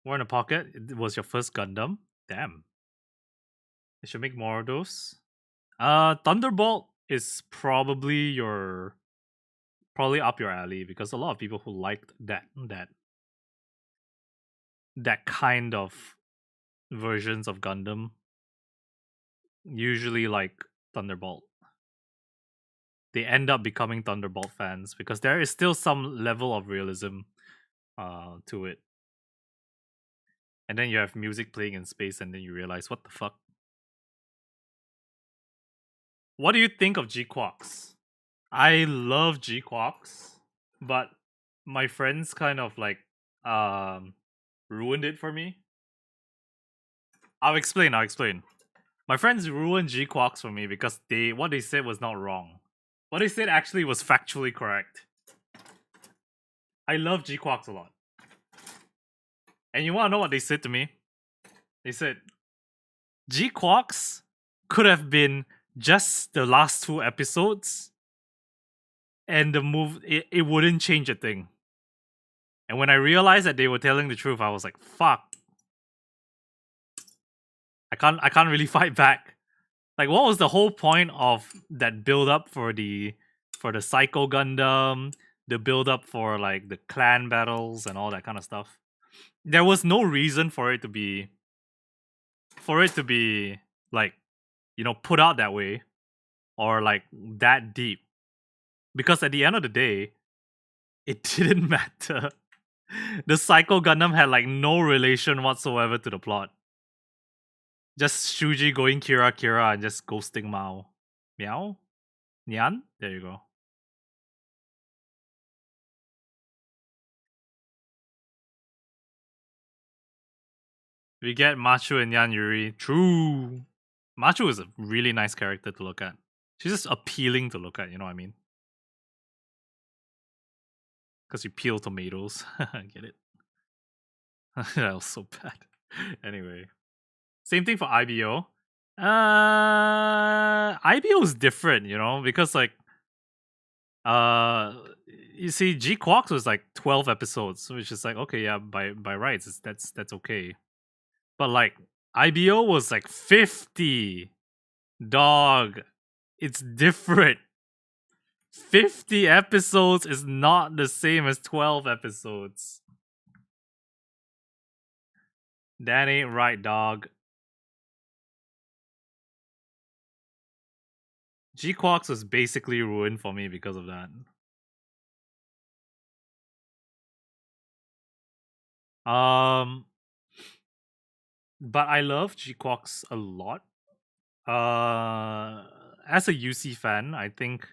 War in the Pocket, it was your first Gundam? Damn. They should make more of those. Thunderbolt is probably up your alley because a lot of people who liked that kind of versions of Gundam usually like Thunderbolt. They end up becoming Thunderbolt fans because there is still some level of realism to it. And then you have music playing in space and then you realize what the fuck. What do you think of G Quox? I love G Quox, but my friends kind of like ruined it for me. I'll explain. My friends ruined G Quarks for me because what they said was not wrong. What they said actually was factually correct. I love G Quarks a lot. And you wanna know what they said to me? They said G Quarks could have been just the last 2 episodes, and it wouldn't change a thing. And when I realized that they were telling the truth, I was like, fuck. I can't really fight back. Like, what was the whole point of that build up for the Psycho Gundam, the build up for like the clan battles and all that kind of stuff? There was no reason for it to be like, you know, put out that way or like that deep. Because at the end of the day, it didn't matter. The Psycho Gundam had like no relation whatsoever to the plot. Just Shuji going Kira Kira and just ghosting Mao. Meow? Nyan? There you go. We get Machu and Yan Yuri. True. Machu is a really nice character to look at. She's just appealing to look at, you know what I mean? Because you peel tomatoes. Get it? That was so bad. Anyway. Same thing for IBO. IBO is different, you know, because like you see G Quarks was like 12 episodes, which is like okay, yeah, by rights that's okay. But like IBO was like 50. Dog. It's different. 50 episodes is not the same as 12 episodes. That ain't right, dog. G Quarks was basically ruined for me because of that. But I love G Quarks a lot. As a UC fan, I think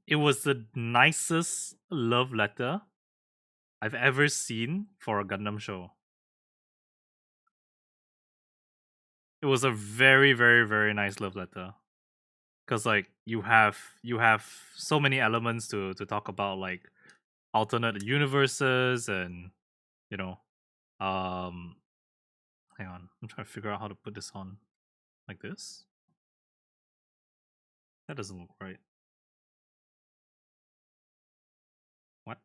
it was the nicest love letter I've ever seen for a Gundam show. It was a very, very, very nice love letter. Cause like you have so many elements to talk about, like alternate universes and you know, hang on, I'm trying to figure out how to put this on like this. That doesn't look right. What?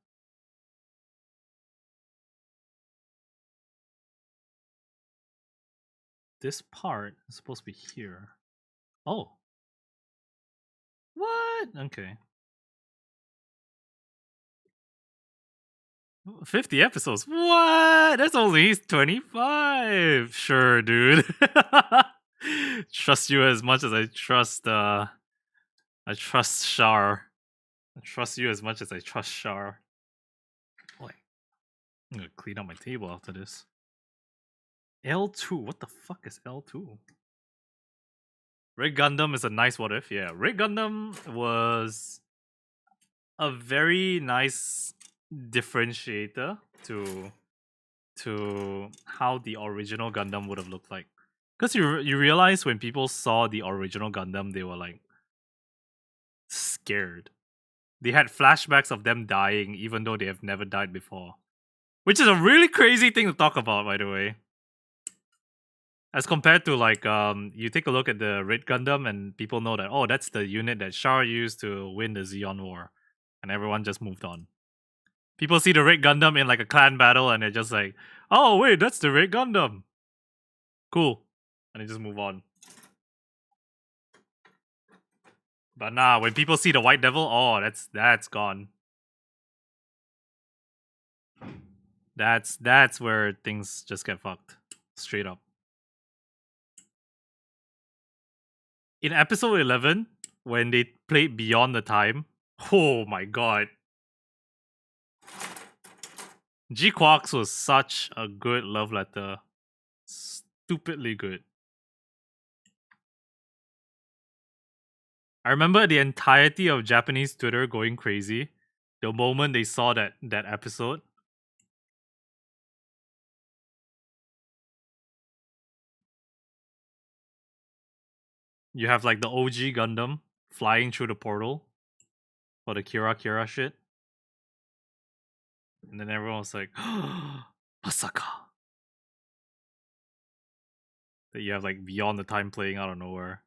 This part is supposed to be here. Oh. What? Okay. 50 episodes. What? That's only 25. Sure, dude. Trust you as much as I trust Shar. I trust you as much as I trust Shar. Boy. I'm gonna clean up my table after this. L2. What the fuck is L2? Red Gundam is a nice what if. Yeah, Red Gundam was a very nice differentiator to how the original Gundam would have looked like. Because you realize when people saw the original Gundam, they were like scared. They had flashbacks of them dying, even though they have never died before. Which is a really crazy thing to talk about, by the way. As compared to like you take a look at the Red Gundam and people know that oh that's the unit that Char used to win the Zeon War, and everyone just moved on. People see the Red Gundam in like a clan battle and they're just like, oh wait, that's the Red Gundam. Cool, and they just move on. But nah, when people see the White Devil, oh that's gone. That's where things just get fucked, straight up. In episode 11, when they played Beyond the Time, oh my god. G Quarks was such a good love letter. Stupidly good. I remember the entirety of Japanese Twitter going crazy the moment they saw that episode. You have like the OG Gundam flying through the portal for the Kira Kira shit. And then everyone was like, Masaka. That you have like Beyond the Time playing out of nowhere.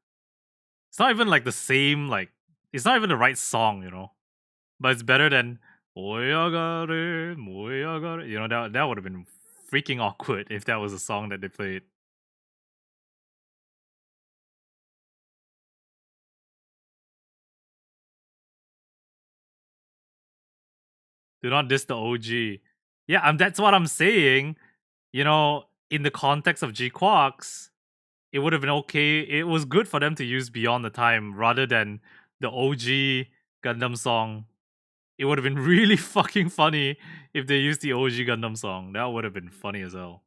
It's not even like the same, like, it's not even the right song, you know? But it's better than Moyagare, Moyagare. You know, that would have been freaking awkward if that was a song that they played. Do not diss the OG. Yeah, that's what I'm saying. You know, in the context of G Quarks, it would have been okay. It was good for them to use Beyond the Time rather than the OG Gundam song. It would have been really fucking funny if they used the OG Gundam song. That would have been funny as hell.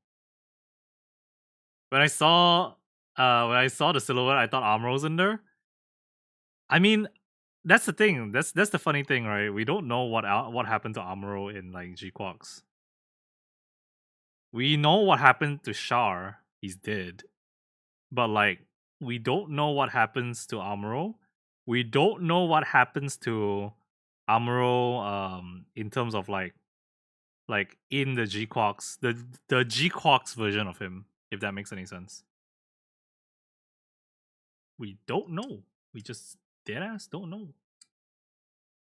When I saw the silhouette, I thought Amuro's in there. I mean, that's the thing. That's the funny thing, right? We don't know what happened to Amuro in like G Quarks. We know what happened to Char. He's dead. But like we don't know what happens to Amuro. We don't know what happens to Amuro in terms of like in the G Quarks, the G Quarks version of him, if that makes any sense. We don't know. We just deadass don't know.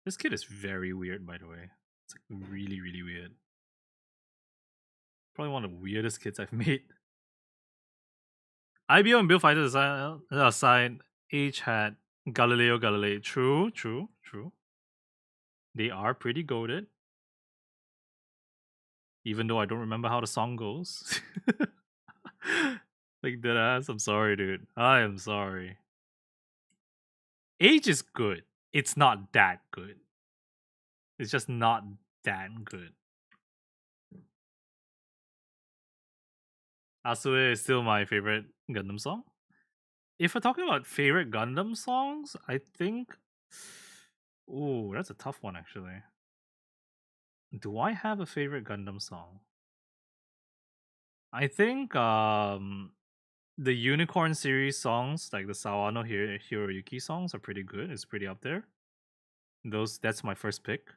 This kid is very weird, by the way. It's like really, really weird. Probably one of the weirdest kids I've made. IBO and Bill Fighters aside, H had Galileo Galilei. True, true, true. They are pretty goated. Even though I don't remember how the song goes. Like deadass. I'm sorry, dude. I am sorry. Age is good. It's not that good. It's just not that good. Asue is still my favorite Gundam song. If we're talking about favorite Gundam songs, I think. Ooh, that's a tough one actually. Do I have a favorite Gundam song? I think the Unicorn series songs, like the Sawano Hiroyuki songs, are pretty good. It's pretty up there. That's my first pick.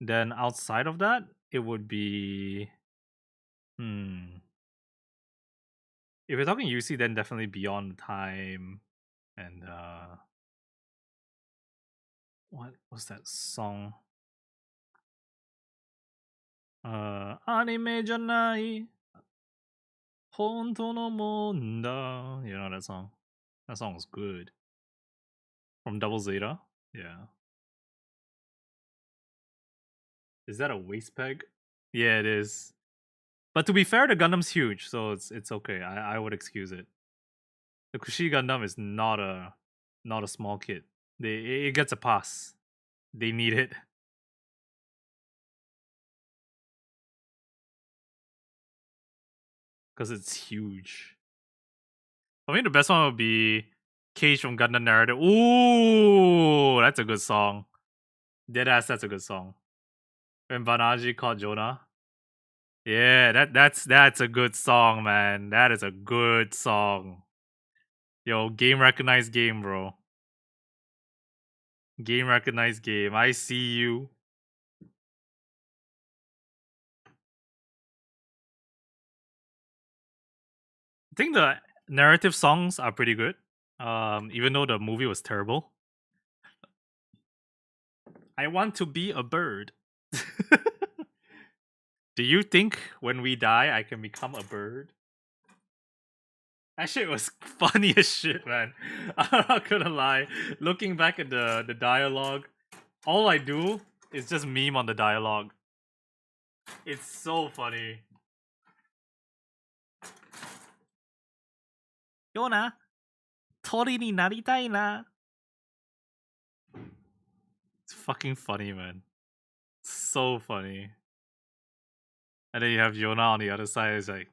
Then outside of that, it would be if we're talking UC, then definitely Beyond Time and what was that song? Anime janai honto no monda. You know that song? That song was good. From Double Zeta. Yeah. Is that a waist peg? Yeah, it is. But to be fair, the Gundam's huge, so it's okay. I would excuse it. The Kushi Gundam is not a small kid. It gets a pass. They need it. Because it's huge. I mean, the best one would be Cage from Gundam Narrative. Ooh, that's a good song. Deadass, that's a good song. When Banaji caught Jonah. Yeah, that's a good song, man. That is a good song. Yo, game recognized game, bro. Game recognized game. I see you. I think the narrative songs are pretty good. Even though the movie was terrible. I want to be a bird. Do you think when we die I can become a bird? That shit was funny as shit, man. I'm not gonna lie. Looking back at the dialogue, all I do is just meme on the dialogue. It's so funny. Yona, tori ni naritai na. It's fucking funny, man. So funny. And then you have Yona on the other side. It's like,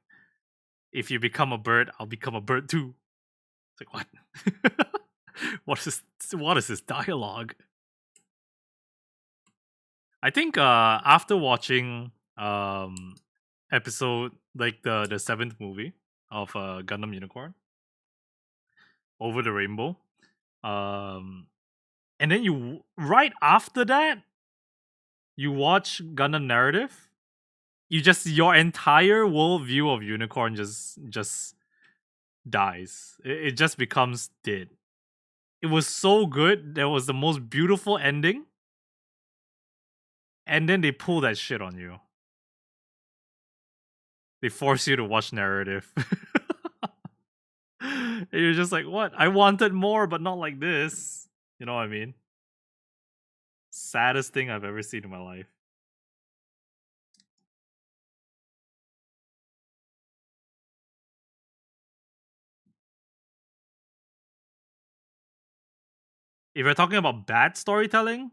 if you become a bird, I'll become a bird too. It's like, what? What is this dialogue? I think after watching episode like the seventh movie of Gundam Unicorn, Over the Rainbow, Um, and then you right after that, you watch Gundam Narrative. You just your entire worldview of Unicorn just dies. It just becomes dead. It was so good. There was the most beautiful ending, and then they pull that shit on you. They force you to watch Narrative. And you're just like, what? I wanted more, but not like this. You know what I mean? Saddest thing I've ever seen in my life. If you're talking about bad storytelling,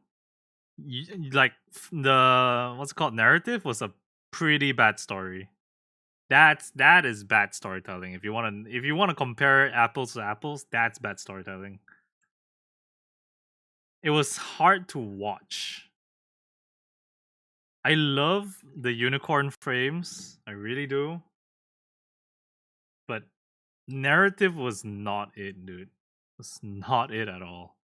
like the what's it called narrative was a pretty bad story. That is bad storytelling. If you want to compare apples to apples, that's bad storytelling. It was hard to watch. I love the unicorn frames. I really do. But narrative was not it, dude. It was not it at all.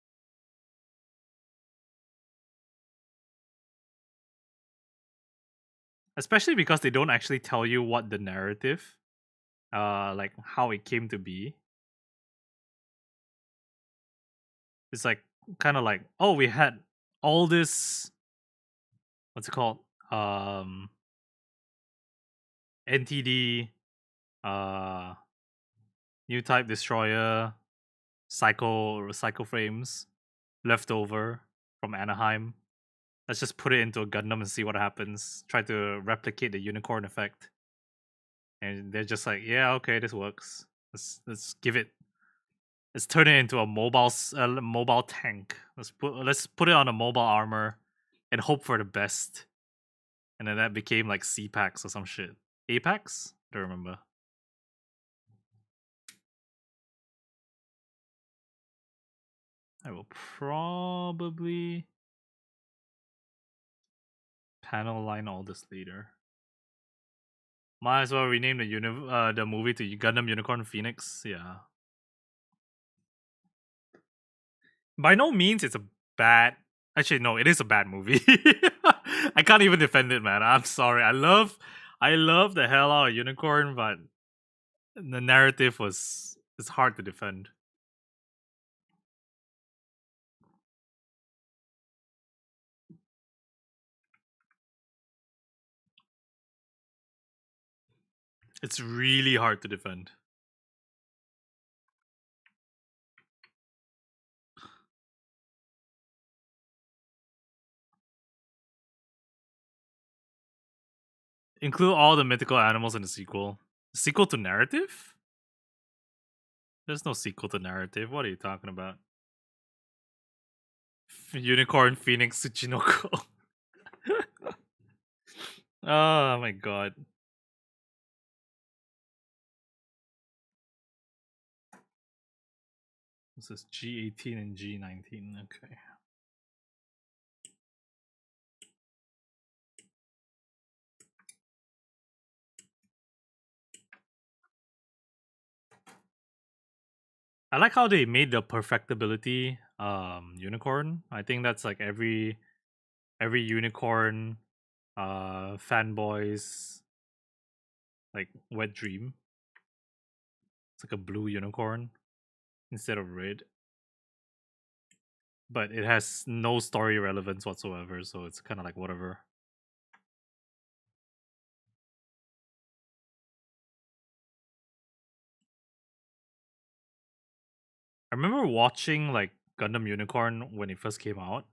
Especially because they don't actually tell you what the narrative, like how it came to be. It's like kind of like, oh, we had all this, what's it called? NTD, uh, new type destroyer, cycle frames left over from Anaheim. Let's just put it into a Gundam and see what happens. Try to replicate the unicorn effect. And they're just like, yeah, okay, this works. Let's give it. Let's turn it into a mobile tank. Let's put it on a mobile armor, and hope for the best. And then that became like C-Packs or some shit. Apex? Don't remember. I will probably panel line all this later. Might as well rename the movie to Gundam Unicorn Phoenix. Yeah. By no means it's a bad. Actually, no, it is a bad movie. I can't even defend it, man. I'm sorry. I love the hell out of Unicorn, but the narrative was it's hard to defend. It's really hard to defend. Include all the mythical animals in the sequel. Sequel to narrative? There's no sequel to narrative. What are you talking about? Unicorn Phoenix Tsuchinoko. Oh my god. This is G18 and G19. Okay. I like how they made the perfectibility unicorn. I think that's like every unicorn fanboy's like wet dream. It's like a blue unicorn instead of red. But it has no story relevance whatsoever, so it's kind of like whatever. I remember watching like Gundam Unicorn when it first came out.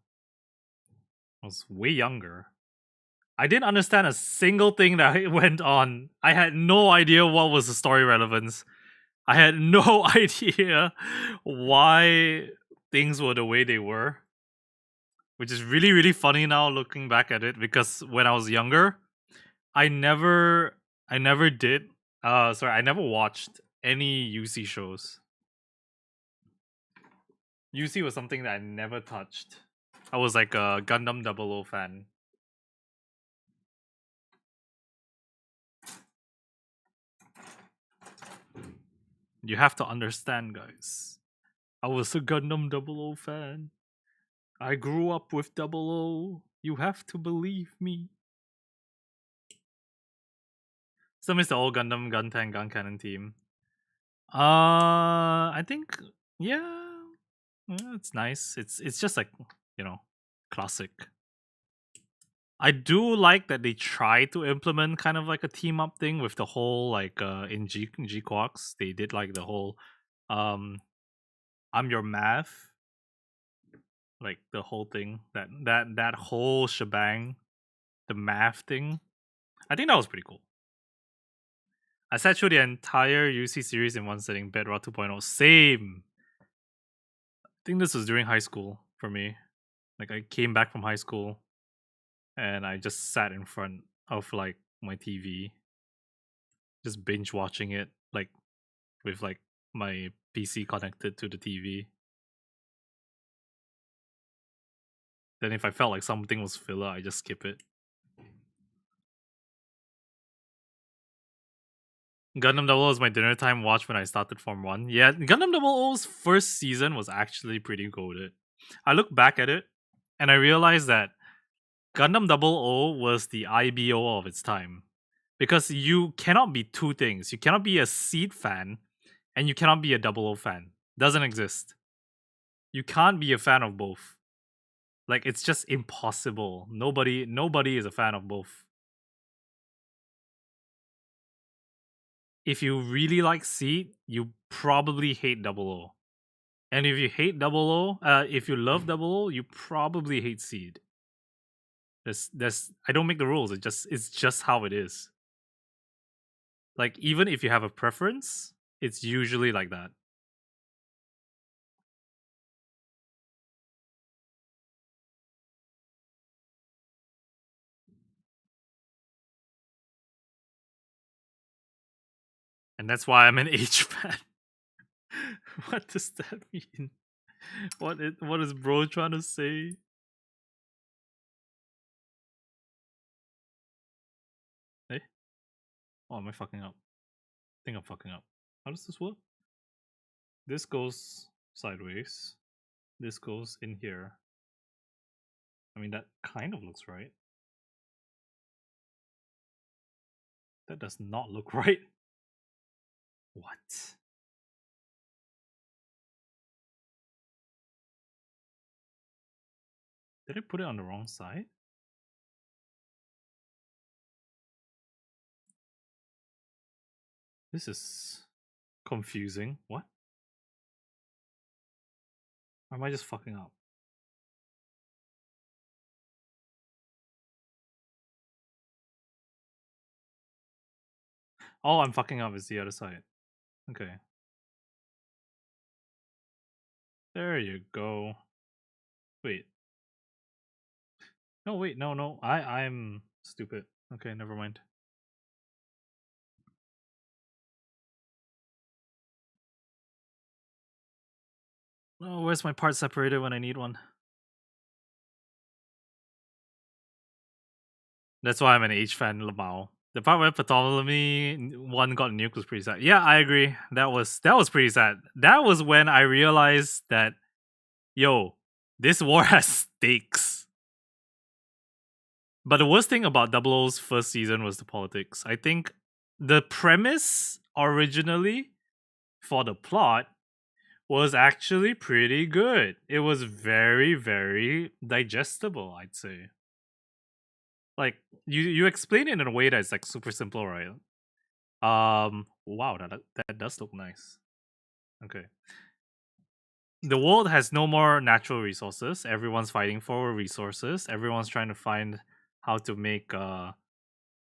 I was way younger. I didn't understand a single thing that went on. I had no idea what was the story relevance. I had no idea why things were the way they were. Which is really, really funny now looking back at it, because when I was younger, I never did I never watched any UC shows. UC was something that I never touched. I was like a Gundam 00 fan. You have to understand, guys. I was a Gundam Double O fan. I grew up with Double O. You have to believe me. So miss the old Gundam Gun Tank Gun Cannon team. I think yeah, it's nice. It's just like, you know, classic. I do like that they try to implement kind of like a team up thing with the whole like in G Quarks they did like the whole um I'm your math, like the whole thing, that whole shebang, the math thing. I think that was pretty cool. I sat through the entire UC series in one sitting, Bedrock 2.0. Same. I think this was during high school for me. Like I came back from high school and I just sat in front of like my TV, just binge watching it, like with like my PC connected to the TV. Then if I felt like something was filler, I just skip it. Gundam Double O was my dinner time watch when I started Form 1. Yeah, Gundam Double O's first season was actually pretty goated. I look back at it and I realized that Gundam Double O was the IBO of its time. Because you cannot be two things. You cannot be a Seed fan and you cannot be a Double O fan. Doesn't exist. You can't be a fan of both. Like it's just impossible. Nobody is a fan of both. If you really like Seed, you probably hate Double O. And if you hate Double O, if you love Double O, you probably hate Seed. There's I don't make the rules. It's just how it is. Like even if you have a preference, it's usually like that. And that's why I'm an H fan. What does that mean? What is bro trying to say? Hey? Oh, am I fucking up? I think I'm fucking up. How does this work? This goes sideways. This goes in here. I mean, that kind of looks right. That does not look right. What? Did I put it on the wrong side? This is confusing. What? Or am I just fucking up? Oh, I'm fucking up. It's the other side. Okay. There you go. Wait. No, wait. No. I'm stupid. Okay, never mind. Oh, where's my part separator when I need one? That's why I'm an H fan, Lamau. The part where Ptolemy one got nuked was pretty sad. Yeah, I agree. That was pretty sad. That was when I realized that, yo, this war has stakes. But the worst thing about Double O's first season was the politics. I think the premise originally for the plot was actually pretty good. It was very, very digestible, I'd say. Like you explain it in a way that's like super simple, right? Wow, that does look nice. Okay. The world has no more natural resources. Everyone's fighting for resources. Everyone's trying to find how to make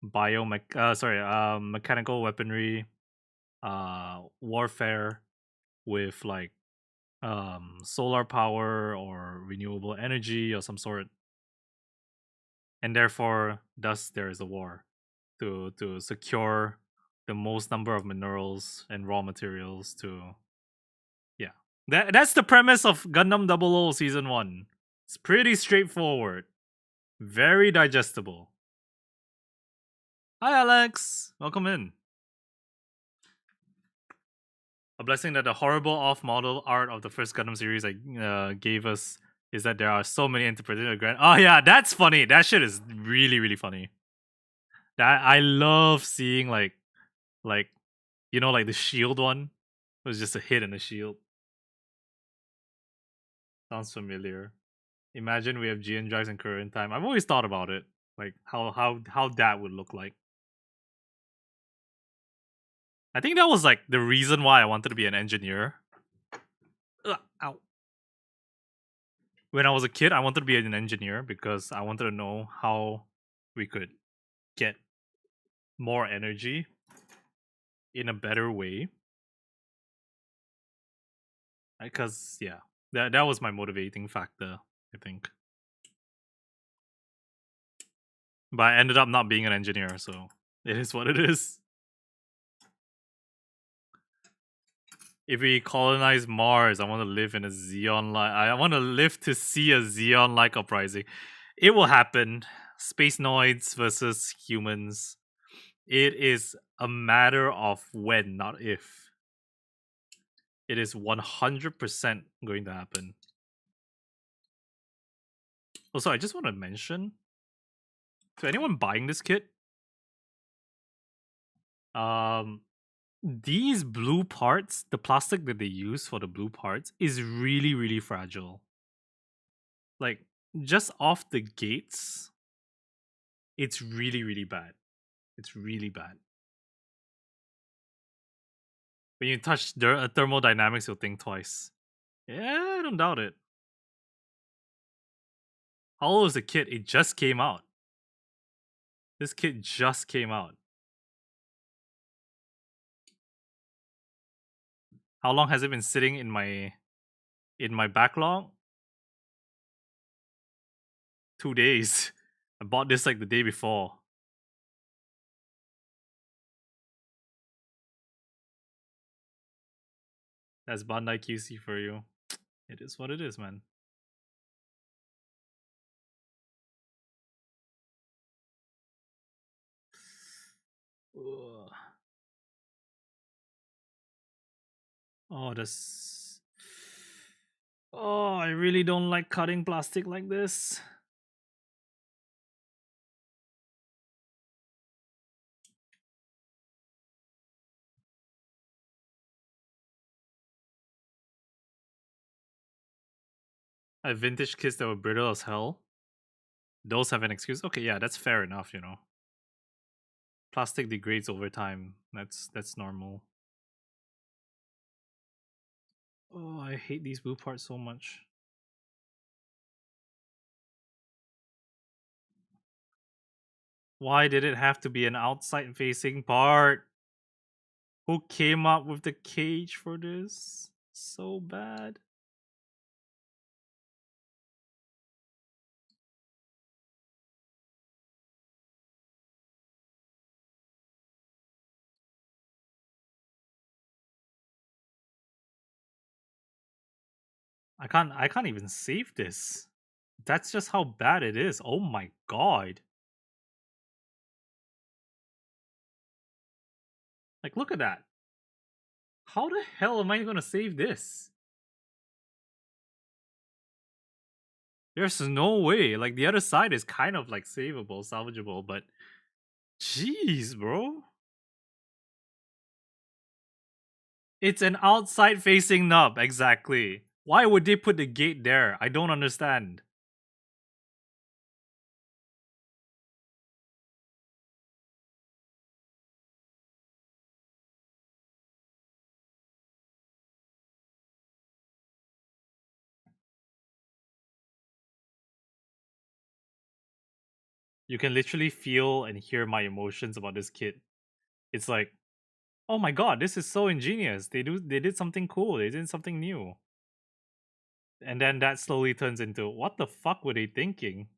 mechanical weaponry, warfare with like solar power or renewable energy or some sort. And therefore, thus there is a war to secure the most number of minerals and raw materials to, yeah. That's the premise of Gundam Double O Season 1. It's pretty straightforward. Very digestible. Hi Alex. Welcome in. A blessing that the horrible off-model art of the first Gundam series gave us is that there are so many interpretations of grand. Oh yeah, that's funny. That shit is really really funny. That I love seeing like like the shield one. It was just a hit and a shield. Sounds familiar. Imagine we have GN drives in current time. I've always thought about it, like how that would look like. I think that was like the reason why I wanted to be an engineer. Ugh, ow. When I was a kid, I wanted to be an engineer because I wanted to know how we could get more energy in a better way. Because yeah, that was my motivating factor, I think. But I ended up not being an engineer, so it is what it is. If we colonize Mars, I want to live in a Xeon like. I want to live to see a Xeon like uprising. It will happen. Space noids versus humans. It is a matter of when, not if. It is 100% going to happen. Also, I just want to mention to anyone buying this kit, these blue parts, the plastic that they use for the blue parts is really, really fragile. Like, just off the gates, it's really, really bad. It's really bad. When you touch thermodynamics, you'll think twice. Yeah, I don't doubt it. How old is the kit? It just came out. This kit just came out. How long has it been sitting in my backlog? 2 days. I bought this like the day before. That's Bandai QC for you. It is what it is, man. Ugh. Oh, this. Oh, I really don't like cutting plastic like this. I have vintage kits that were brittle as hell. Those have an excuse. Okay, yeah, that's fair enough, Plastic degrades over time. That's normal. Oh, I hate these blue parts so much. Why did it have to be an outside facing part? Who came up with the cage for this? So bad. I can't even save this. That's just how bad it is. Oh my god. Like look at that. How the hell am I gonna save this? There's no way. Like the other side is kind of like savable, salvageable, but jeez, bro. It's an outside facing nub, exactly. Why would they put the gate there? I don't understand. You can literally feel and hear my emotions about this kid. It's like, oh my god, this is so ingenious. They did something cool. They did something new. And then that slowly turns into what the fuck were they thinking?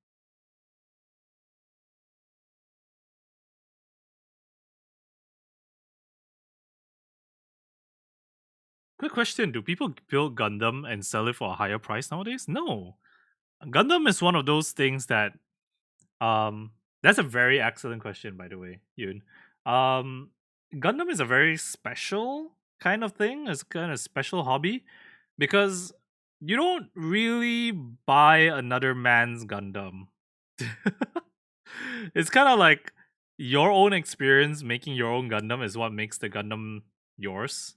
Quick question, do people build Gundam and sell it for a higher price nowadays? No. Gundam is one of those things that that's a very excellent question by the way, Yoon. Gundam is a very special kind of thing, as kind of special hobby, because you don't really buy another man's Gundam. It's kind of like your own experience making your own Gundam is what makes the Gundam yours.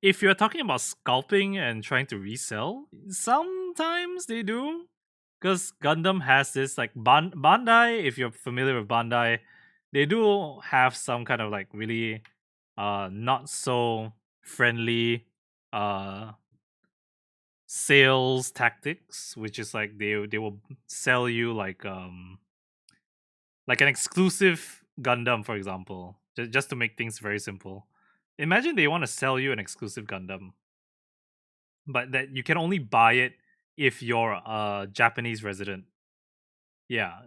If you're talking about scalping and trying to resell, sometimes they do. Because Gundam has this like Bandai, if you're familiar with Bandai, they do have some kind of like really not so friendly uh sales tactics, which is like they will sell you like an exclusive Gundam, for example, just to make things very simple. Imagine they want to sell you an exclusive Gundam, but that you can only buy it if you're a Japanese resident. Yeah,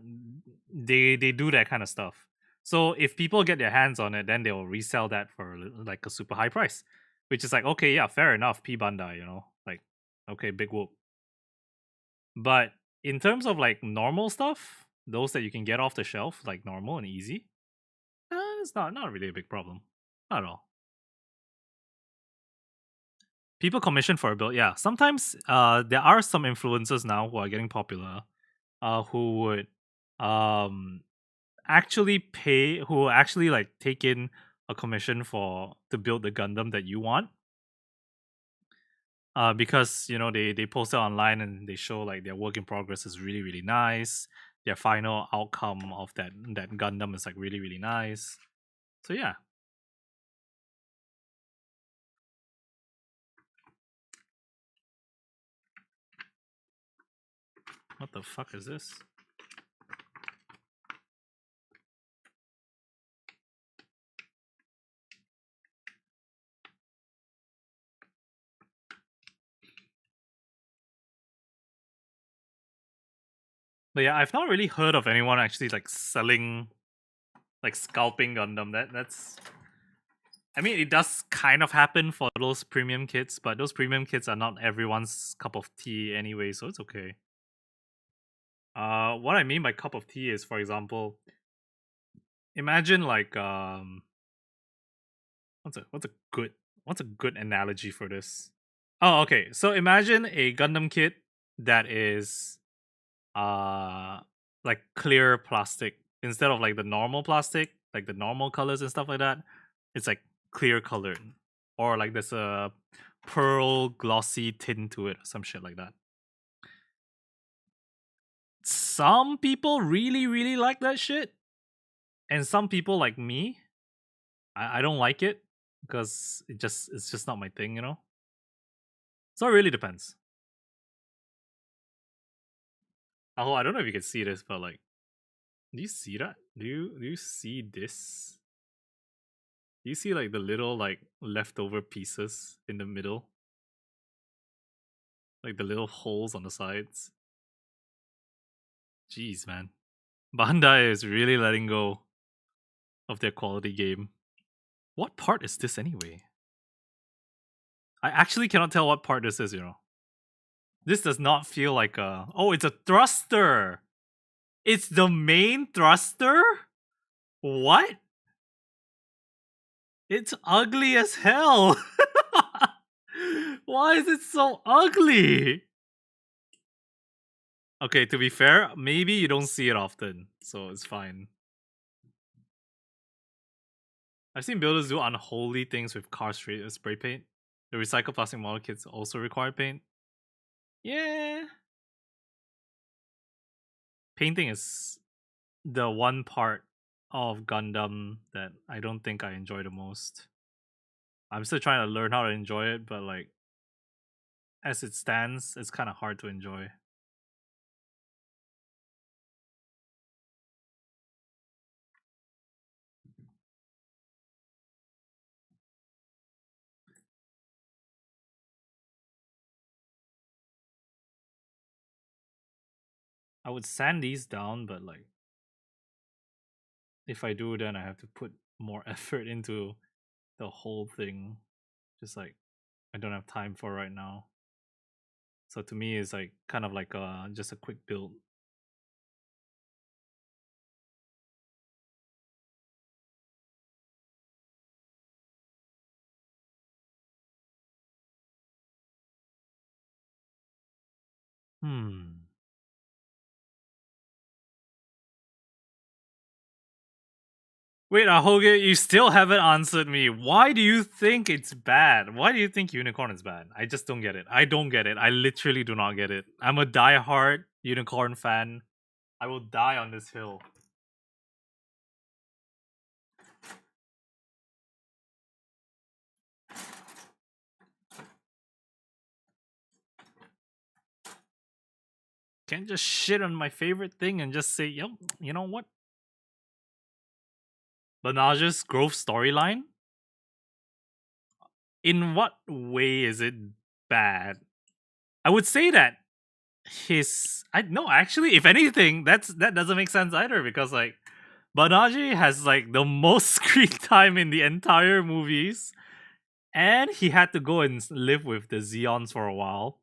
they do that kind of stuff. So if people get their hands on it, then they'll resell that for like a super high price, which is like okay, yeah, fair enough, P Bandai, like okay, big whoop. But in terms of like normal stuff, those that you can get off the shelf, like normal and easy, it's not really a big problem, not at all. People commission for a build, yeah. Sometimes there are some influencers now who are getting popular, who would um actually pay, who actually like take in a commission for to build the Gundam that you want. Because they post it online and they show like their work in progress is really really nice. Their final outcome of that Gundam is like really really nice. So yeah. What the fuck is this? But yeah, I've not really heard of anyone actually like selling, like scalping Gundam. That's I mean, it does kind of happen for those premium kits, but those premium kits are not everyone's cup of tea anyway, so it's okay. What I mean by cup of tea is, for example, imagine like what's a good analogy for this? Oh, okay. So imagine a Gundam kit that is uh like clear plastic instead of like the normal plastic, like the normal colors and stuff like that. It's like clear colored, or like there's a pearl glossy tint to it, or some shit like that. Some people really really like that shit, and some people like me, I don't like it because it's just not my thing. So it really depends. Oh, I don't know if you can see this, but like, do you see that? Do you see this? Do you see like the little like leftover pieces in the middle? Like the little holes on the sides? Jeez, man. Bandai is really letting go of their quality game. What part is this anyway? I actually cannot tell what part this is. This does not feel like a... Oh, it's a thruster! It's the main thruster? What? It's ugly as hell! Why is it so ugly? Okay, to be fair, maybe you don't see it often, so it's fine. I've seen builders do unholy things with car spray paint. The recycled plastic model kits also require paint. Yeah. Painting is the one part of Gundam that I don't think I enjoy the most. I'm still trying to learn how to enjoy it, but like as it stands, it's kind of hard to enjoy. I would sand these down, but like if I do, then I have to put more effort into the whole thing. Just like I don't have time for right now. So to me, it's like kind of like just a quick build. Hmm. Wait, Ahoge, you still haven't answered me. Why do you think it's bad? Why do you think Unicorn is bad? I just don't get it. I don't get it. I literally do not get it. I'm a diehard Unicorn fan. I will die on this hill. Can't just shit on my favorite thing and just say, yep, you know what? Banaja's growth storyline? In what way is it bad? I would say that his I no actually if anything that doesn't make sense either because like Banaji has like the most screen time in the entire movies and he had to go and live with the Zeons for a while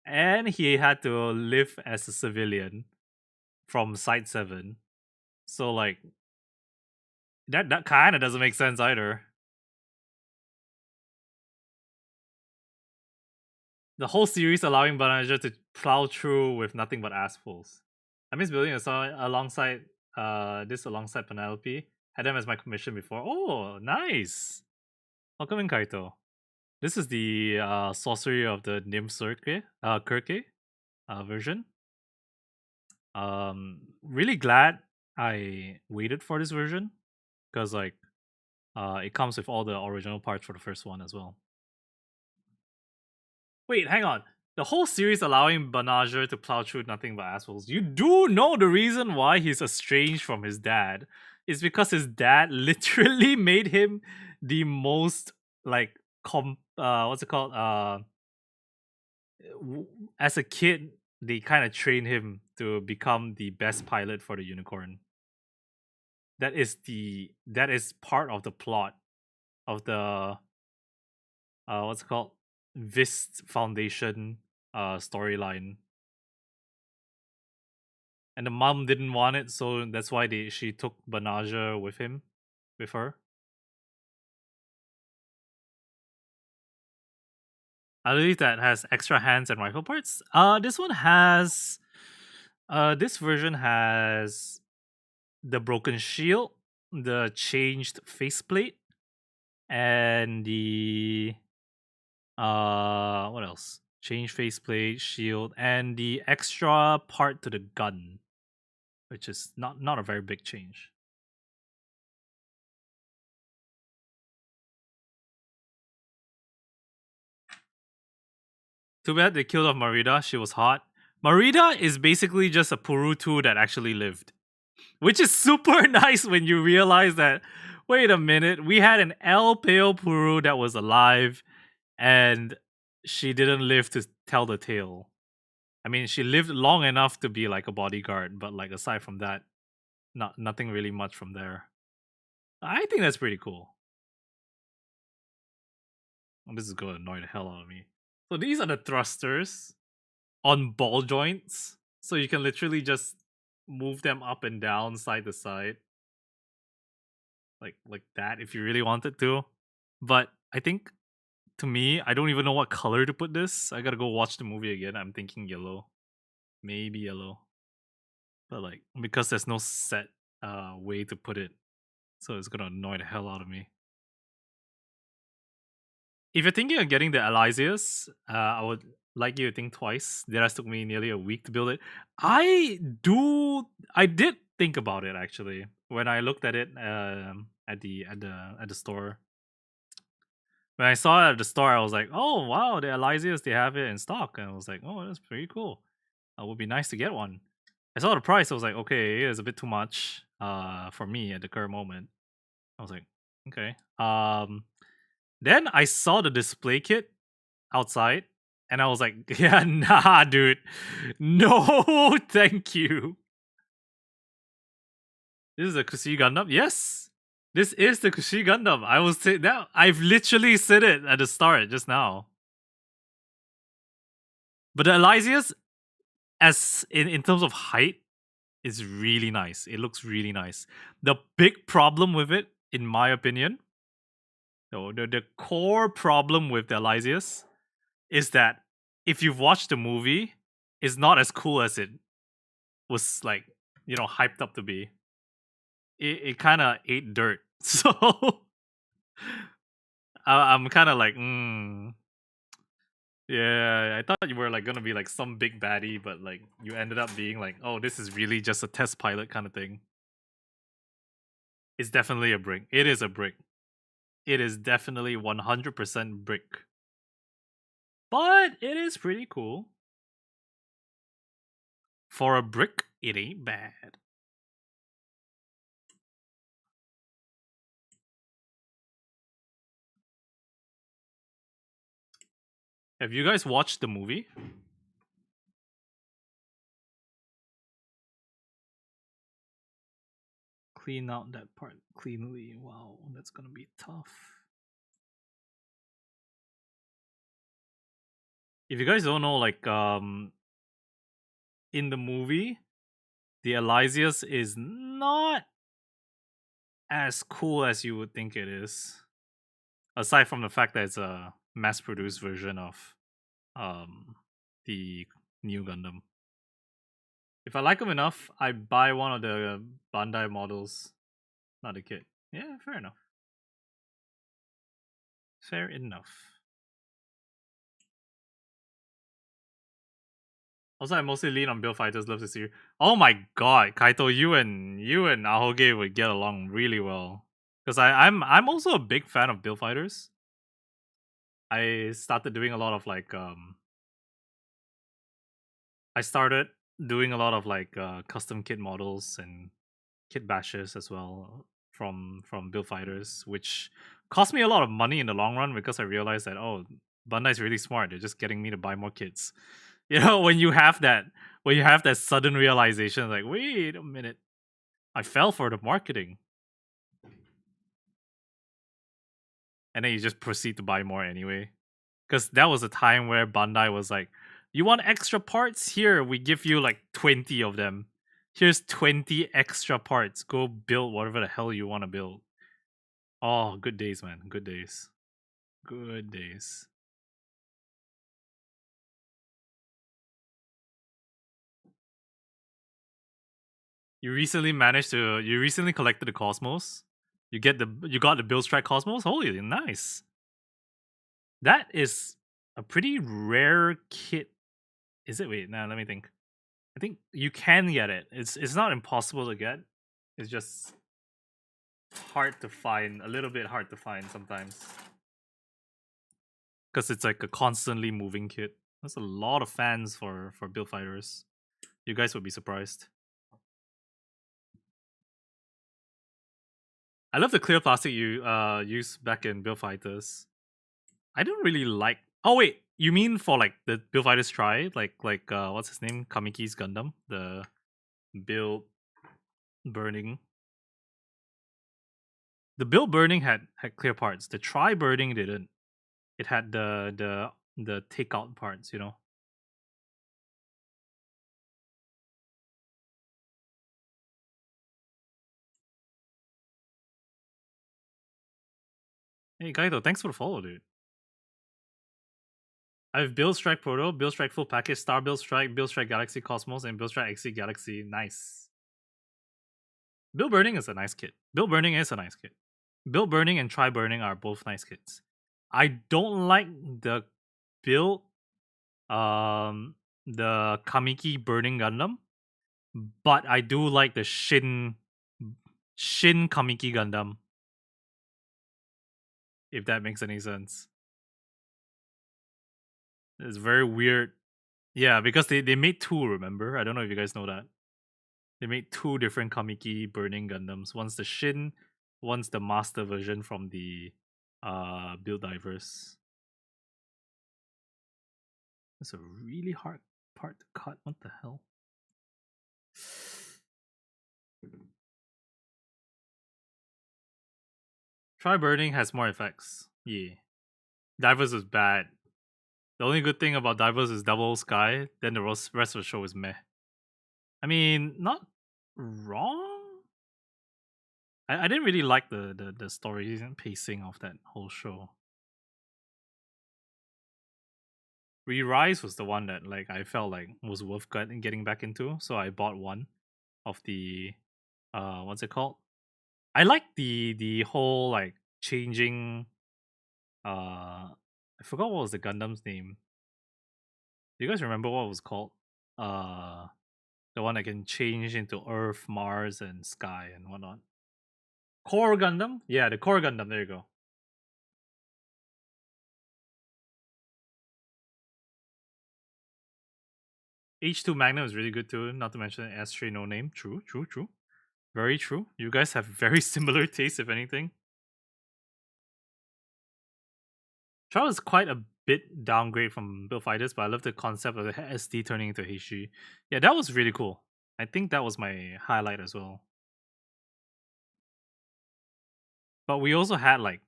and he had to live as a civilian from Site 7. So like that kind of doesn't make sense either. The whole series allowing Banaja to plow through with nothing but assholes. I miss building a song alongside alongside Penelope. Had them as my commission before. Oh, nice. Welcome in, Kaito. This is the sorcery of the Nim Cirque, Kirke version. Really glad I waited for this version because like it comes with all the original parts for the first one as well. Wait, hang on. The whole series allowing Banaja to plow through nothing but assholes. You do know the reason why he's estranged from his dad is because his dad literally made him the most like what's it called? As a kid, they kind of trained him to become the best pilot for the unicorn. That is part of the plot of the what's it called? Vist Foundation storyline. And the mom didn't want it, so that's why she took Banaja with her. I believe that has extra hands and rifle parts. This one has this version has the broken shield, the changed faceplate, and the what else? Change faceplate, shield, and the extra part to the gun, which is not a very big change. Too bad they killed off Marida. She was hot. Marida is basically just a Purutu that actually lived, which is super nice when you realize that. Wait a minute, we had an El Pale Puru that was alive, and she didn't live to tell the tale. I mean, she lived long enough to be like a bodyguard, but like aside from that, nothing really much from there. I think that's pretty cool. This is gonna annoy the hell out of me. So these are the thrusters on ball joints, so you can literally just move them up and down, side to side, like that if you really wanted to. But I think to me, I don't even know what color to put this. I gotta go watch the movie again. I'm thinking yellow, maybe yellow, but like because there's no set way to put it, so it's gonna annoy the hell out of me. If you're thinking of getting the Elysius, I would like you to think twice. That took me nearly a week to build it. I did think about it actually when I looked at it at the store. When I saw it at the store, I was like, "Oh wow, the Elysius, they have it in stock," and I was like, "Oh, that's pretty cool. It would be nice to get one." I saw the price. I was like, "Okay, it's a bit too much for me at the current moment." I was like, "Okay." Then I saw the display kit outside, and I was like, "Yeah, nah, dude, no, thank you." This is a Kushi Gundam. Yes, this is the Kushi Gundam. I will say that I've literally said it at the start just now. But the Elysius, as in terms of height, is really nice. It looks really nice. The big problem with it, in my opinion, the core problem with the Elysius is that if you've watched the movie, is not as cool as it was like, hyped up to be. It kind of ate dirt. So I'm kind of like, yeah, I thought you were like gonna be like some big baddie, but like you ended up being like, oh, this is really just a test pilot kind of thing. It's definitely a brick. It is a brick. It is definitely 100% brick. But it is pretty cool. For a brick, it ain't bad. Have you guys watched the movie? Clean out that part cleanly. Wow, that's gonna be tough. If you guys don't know, like in the movie, the Elysius is not as cool as you would think it is. Aside from the fact that it's a mass-produced version of the new Gundam. If I like them enough, I buy one of the Bandai models, not the kit. Yeah, fair enough. Fair enough. Also, I mostly lean on Build Fighters. Love to see. Oh my god, Kaito, you and Ahoge would get along really well. Because I'm also a big fan of Build Fighters. I started doing a lot of like I started doing a lot of like custom kit models and kit bashes as well from Build Fighters, which cost me a lot of money in the long run because I realized that Bandai's really smart. They're just getting me to buy more kits. You know, when you have that sudden realization, like, wait a minute, I fell for the marketing, and then you just proceed to buy more anyway. Because that was a time where Bandai was like, "You want extra parts? Here, we give you like 20 of them. Here's 20 extra parts. Go build whatever the hell you want to build." Oh, good days, man. Good days. Good days. You recently collected the Cosmos. You got the Build Strike Cosmos. Holy, nice. That is a pretty rare kit. Is it? Wait, now let me think. I think you can get it. It's not impossible to get. It's just hard to find. A little bit hard to find sometimes. Because it's like a constantly moving kit. There's a lot of fans for Build Fighters. You guys would be surprised. I love the clear plastic you used back in Build Fighters. I don't really like. Oh wait, you mean for like the Build Fighters try, like what's his name, Kamiki's Gundam, the build burning. The build burning had clear parts. The try burning didn't. It had the takeout parts. You know. Hey Gaito, thanks for the follow, dude. I have Build Strike Proto, Build Strike Full Package, Star Build Strike Galaxy Cosmos, and Build Strike XC Galaxy. Nice. Build Burning is a nice kit. Build Burning is a nice kit. Build Burning and Try Burning are both nice kits. I don't like the build, the Kamiki Burning Gundam, but I do like the Shin Kamiki Gundam. If that makes any sense. It's very weird. Yeah, because they made two, remember? I don't know if you guys know that. They made two different Kamiki Burning Gundams. One's the Shin, one's the master version from the Build Divers. It's a really hard part to cut. What the hell? Try Burning has more effects. Yeah. Divers is bad. The only good thing about Divers is Double Sky, then the rest of the show is meh. I mean, not wrong. I didn't really like the story and pacing of that whole show. Re-Rise was the one that like I felt like was worth getting back into, so I bought one of the what's it called? I like the whole like changing I forgot what was the Gundam's name. Do you guys remember what it was called? Uh the one that can change into Earth, Mars, and Sky and whatnot. Core Gundam? Yeah, the Core Gundam, there you go. H2 Magnum is really good too, not to mention S3 No Name. True, true, true. Very true. You guys have very similar tastes, if anything. Trial is quite a bit downgrade from Build Fighters, but I love the concept of the SD turning into HG. Yeah, that was really cool. I think that was my highlight as well. But we also had like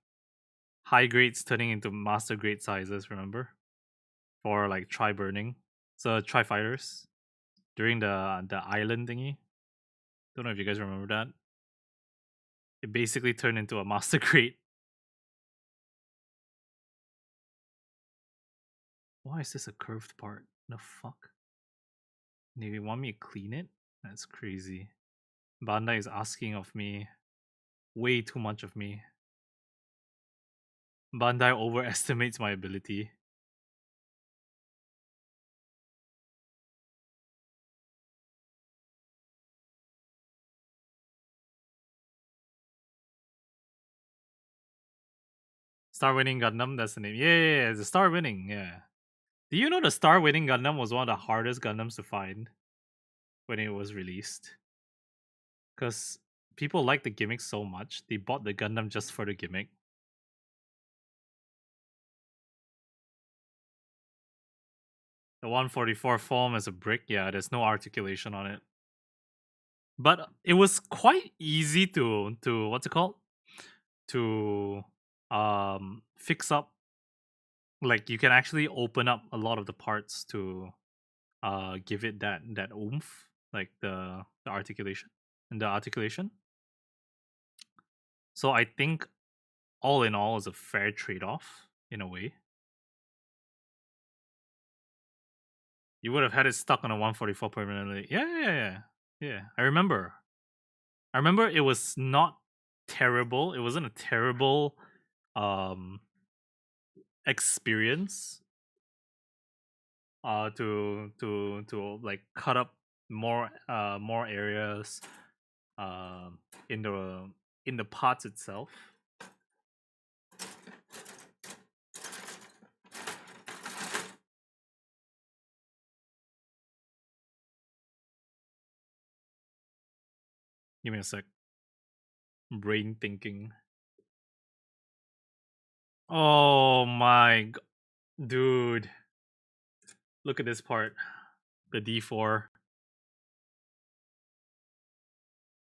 high grades turning into master grade sizes, remember? For like tri burning. So tri fighters during the island thingy. Don't know if you guys remember that. It basically turned into a master grade. Why is this a curved part? The fuck? They want me to clean it? That's crazy. Bandai is asking of me way too much of me. Bandai overestimates my ability. Star Winning Gundam, that's the name. Yeah, the Star Winning, yeah. Do you know the Star Winning Gundam was one of the hardest Gundams to find when it was released? Because people liked the gimmick so much, they bought the Gundam just for the gimmick. The 144 form is a brick, yeah, there's no articulation on it. But it was quite easy to what's it called? To fix up. Like you can actually open up a lot of the parts to give it that oomph, like the articulation and the articulation. So I think all in all is a fair trade-off in a way. You would have had it stuck on a 144 permanently. Yeah. I remember it was not terrible. It wasn't a terrible um experience to like cut up more areas um in the parts itself. Give me a sec. Brain thinking. Oh my dude. Look at this part. The D4.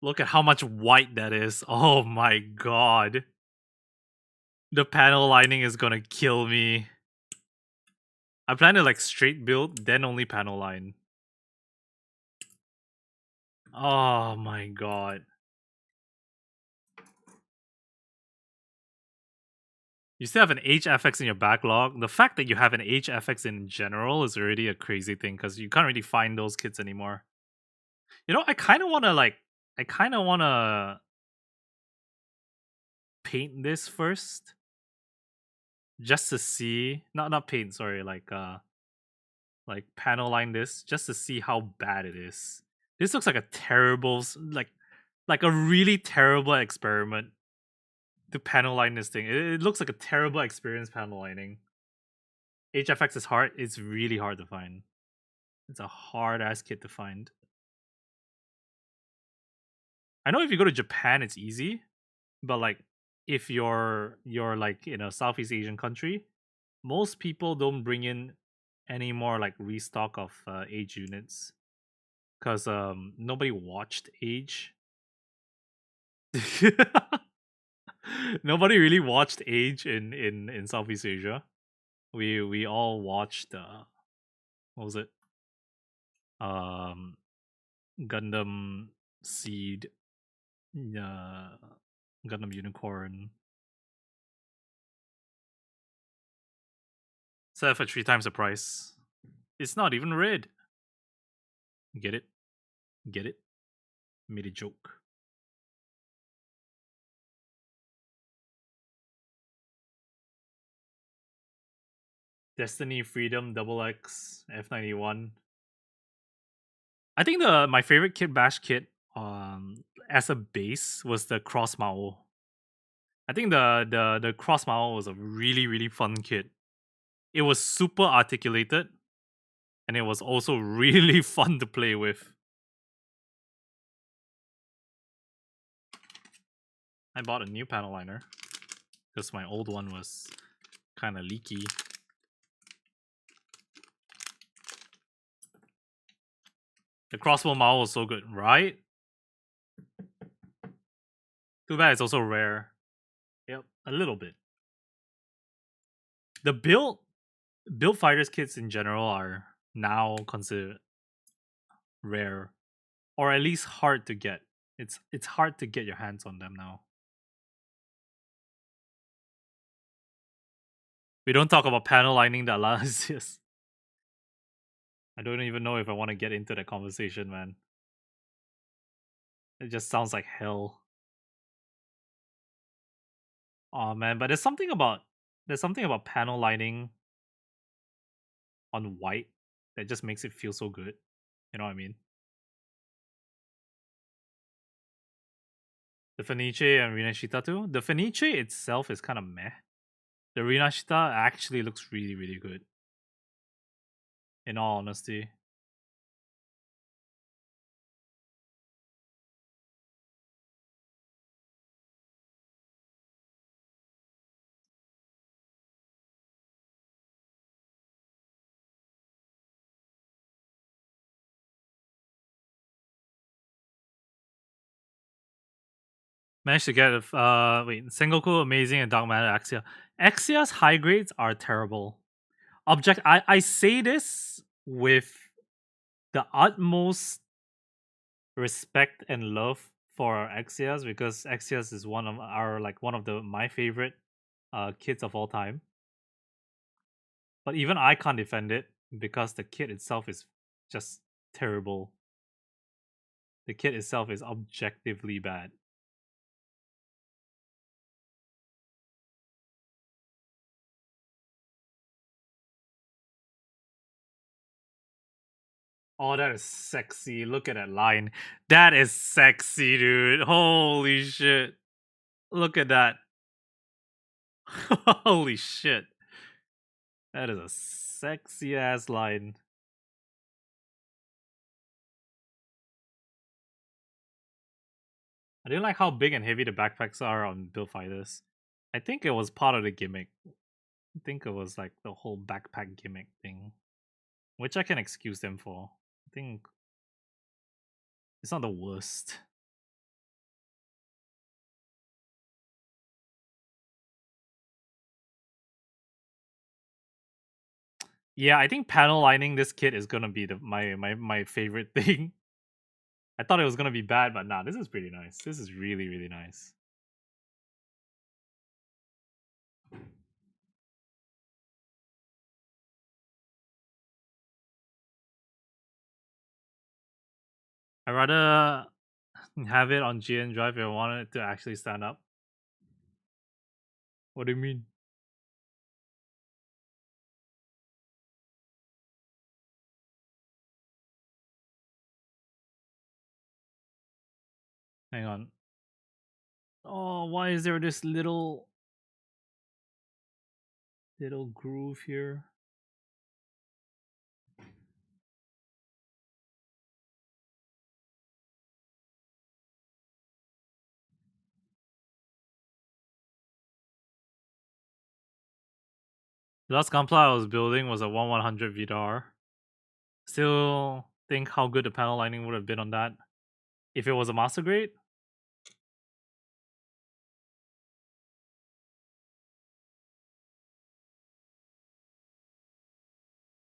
Look at how much white that is. Oh my god. The panel lining is gonna kill me. I plan to like straight build, then only panel line. Oh my god. You still have an HFX in your backlog. The fact that you have an HFX in general is already a crazy thing because you can't really find those kits anymore. You know, I kind of want to paint this first just to see, not paint, sorry, like panel line this just to see how bad it is. This looks like a terrible like a really terrible experiment to panel line this thing. It looks like a terrible experience panel lining. HFX is hard. It's really hard to find. It's a hard ass kit to find. I know if you go to Japan, it's easy, but like if you're like in a Southeast Asian country, most people don't bring in any more like restock of age units because nobody watched age. Nobody really watched age in Southeast Asia. We all watched what was it? Um Gundam Seed, uh Gundam Unicorn. Sell it for 3 times the price. It's not even red. Get it? Get it? Made a joke. Destiny, Freedom, Double X, F91. I think my favorite Kit Bash kit as a base was the Cross Mao. I think the Cross Mao was a really fun kit. It was super articulated, and it was also really fun to play with. I bought a new panel liner because my old one was kind of leaky. The crossbow Mao was so good, right? Too bad it's also rare. Yep, a little bit. The build fighters kits in general are now considered rare, or at least hard to get. It's hard to get your hands on them now. We don't talk about panel lining that allows this. I don't even know if I want to get into that conversation, man. It just sounds like hell. Oh man, but there's something about panel lining on white that just makes it feel so good. You know what I mean? The Fenice and Rinashita too. The Fenice itself is kind of meh. The Rinashita actually looks really good. In all honesty. Managed to get Sengoku amazing and Dark Matter Axia. Axia's high grades are terrible. I say this with the utmost respect and love for Axias because Axias is one of my favorite kits of all time. But even I can't defend it because the kit itself is just terrible. The kit itself is objectively bad. Oh, that is sexy. Look at that line. That is sexy, dude. Holy shit. Look at that. Holy shit. That is a sexy ass line. I didn't like how big and heavy the backpacks are on Build Fighters. I think it was part of the gimmick. I think it was like the whole backpack gimmick thing, which I can excuse them for. I think it's not the worst. Yeah, I think panel lining this kit is gonna be my favorite thing. I thought it was gonna be bad, but nah, this is pretty nice. This is really nice. I'd rather have it on GN Drive if I wanted it to actually stand up. What do you mean? Hang on. Oh, why is there this little groove here? The last Gunpla I was building was a 1100 VDAR. Still think how good the panel lining would have been on that if it was a master grade.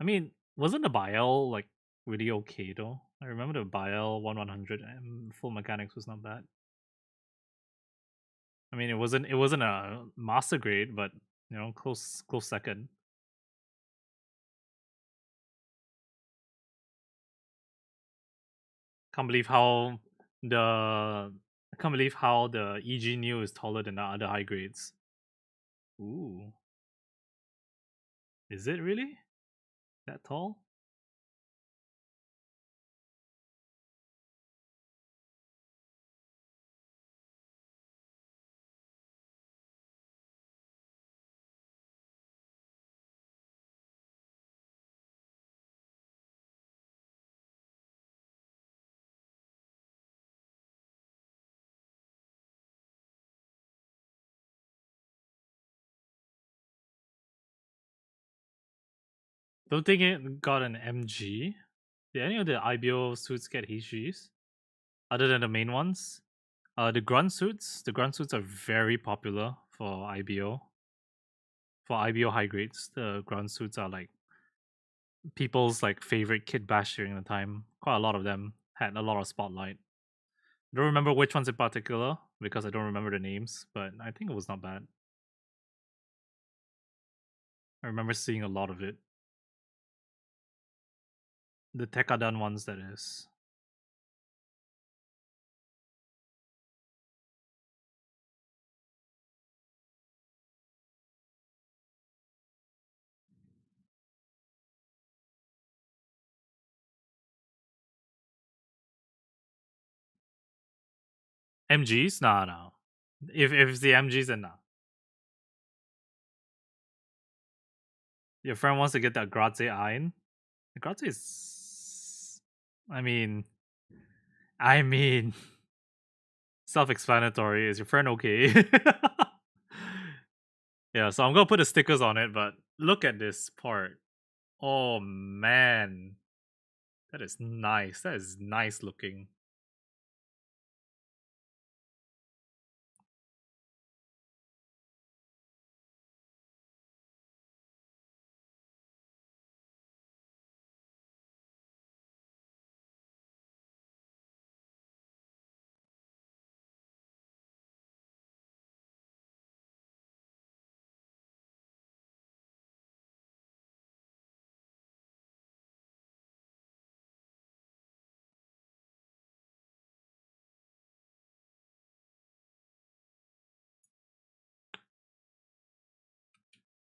I mean, wasn't the Biel like really okay though? I remember the Biel 1100 and full mechanics was not bad. I mean, it wasn't a master grade, but you know, close second. Can't believe how the I can't believe how the EG New is taller than the other high grades. Ooh, is it really that tall? Don't think it got an MG. Did any of the IBO suits get HGs other than the main ones? The grunt suits are very popular for IBO. For IBO high grades, the grunt suits are like people's like favorite kid bash during the time. Quite a lot of them had a lot of spotlight. I don't remember which ones in particular because I don't remember the names, but I think it was not bad. I remember seeing a lot of it. The Tekadan ones, that is. MGs? Nah, no. If it's the MGs, then nah. Your friend wants to get that Grazie Ein. The Grazie is. I mean, self-explanatory. Is your friend okay? Yeah, so I'm gonna put the stickers on it, but look at this part. Oh man, that is nice. That is nice looking.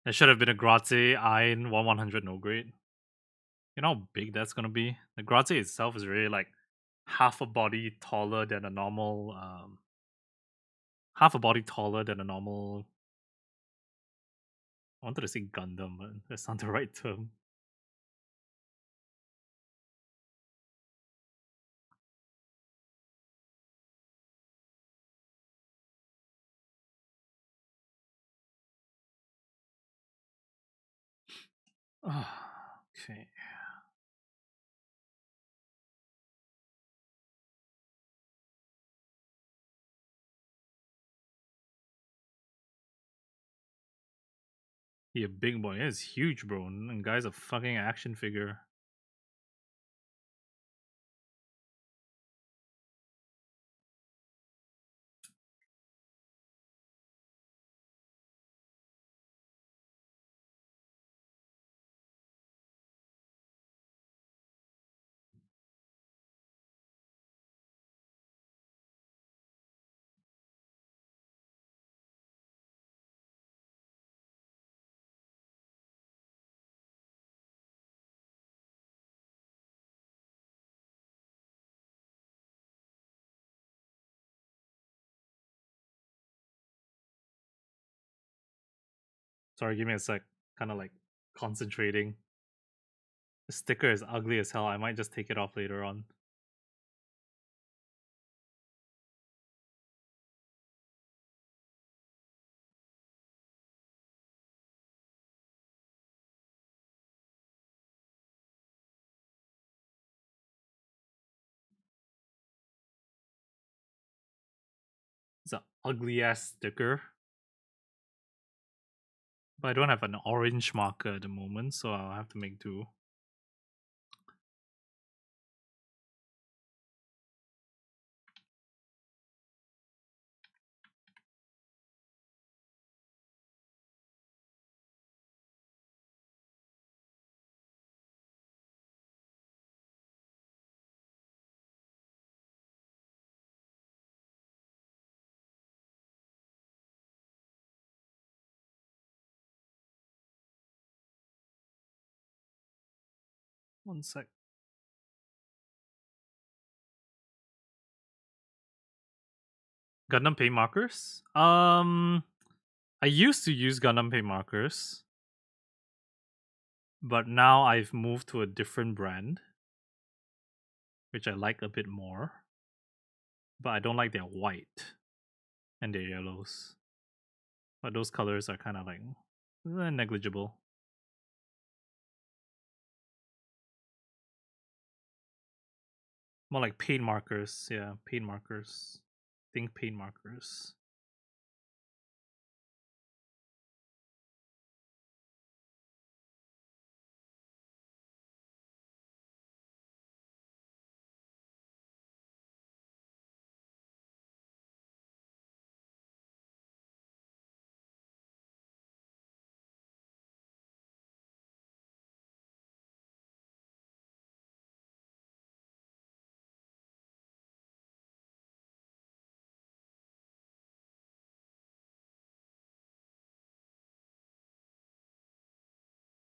It should have been a Grazie Ein 1/100 no grade. You know how big that's gonna be? The Grazie itself is really like half a body taller than a normal half a body taller than a normal. I wanted to say Gundam, but that's not the right term. Okay. He a big boy. He's huge, bro. And guy's a fucking action figure. Sorry, give me a sec. Kind of like concentrating. The sticker is ugly as hell. I might just take it off later on. It's an ugly ass sticker. But I don't have an orange marker at the moment, so I'll have to make do. One sec. Gundam paint markers? I used to use Gundam paint markers, but now I've moved to a different brand, which I like a bit more. But I don't like their white and their yellows. But those colors are kind of like negligible. More like paint markers. Yeah, paint markers. Think paint markers.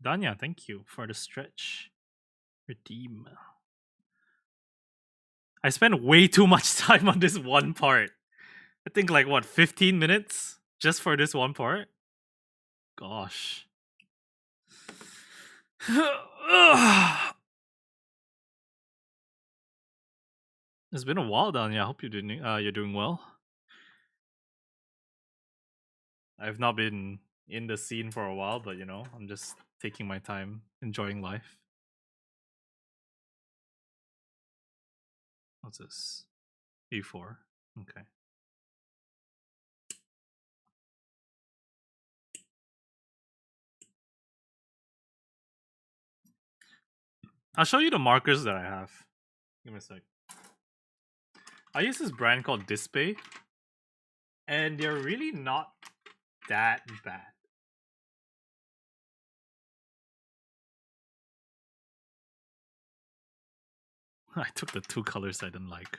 Danya, thank you for the stretch. Redeem. I spent way too much time on this one part. I think like what, 15 minutes just for this one part? Gosh. It's been a while, Danya. I hope you're doing well. I've not been in the scene for a while, but I'm just taking my time, enjoying life. What's this? E4. Okay. I'll show you the markers that I have. Give me a sec. I use this brand called Display, and they're really not that bad. I took the two colors I didn't like.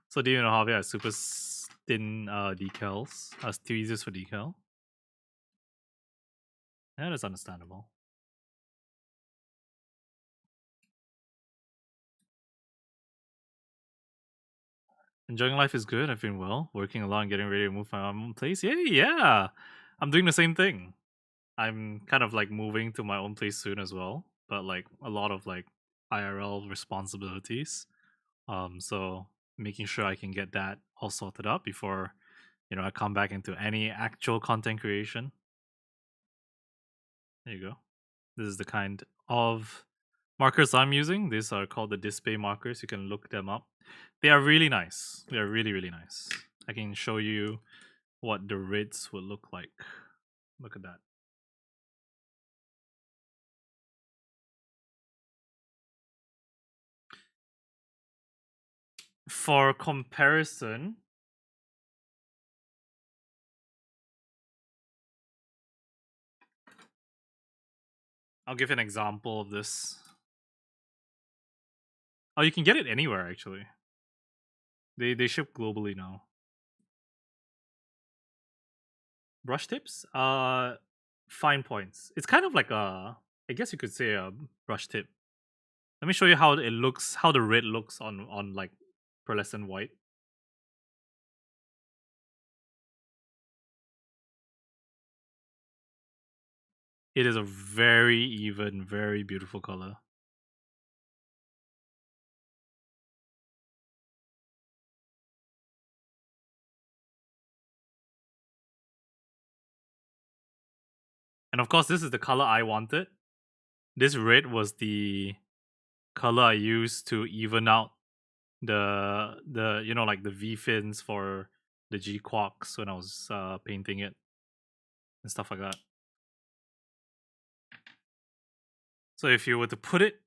So do you know how they have super thin decals? Tweezers for decal. That is understandable. Enjoying life is good. I've been well, working a lot and getting ready to move my own place. Yeah. I'm doing the same thing. I'm kind of like moving to my own place soon as well, but like a lot of like IRL responsibilities. So making sure I can get that all sorted out before I come back into any actual content creation. There you go. This is the kind of markers I'm using. These are called the display markers. You can look them up. They are really nice. They are really, really nice. I can show you what the reds would look like. Look at that. For comparison, I'll give an example of this. Oh, you can get it anywhere actually. They ship globally now. Brush tips? Fine points. It's kind of like I guess you could say a brush tip. Let me show you how it looks, how the red looks on like pearlescent white. It is a very even, very beautiful color. And of course, this is the color I wanted. This red was the color I used to even out the like the V fins for the G Quarks when I was painting it and stuff like that. So if you were to put it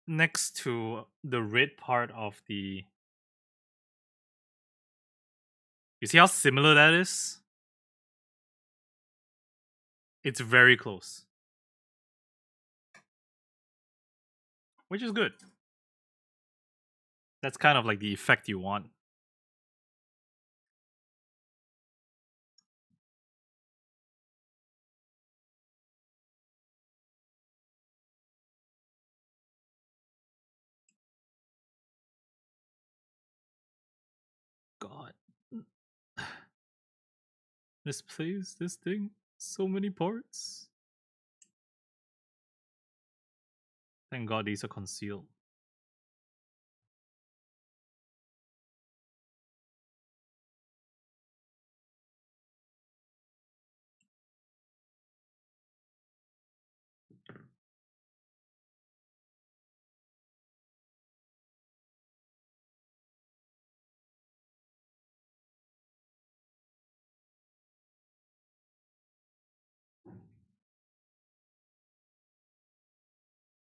next to the red part of the, you see how similar that is? It's very close, which is good. That's kind of like the effect you want. Misplaced this thing. So many parts. Thank God these are concealed.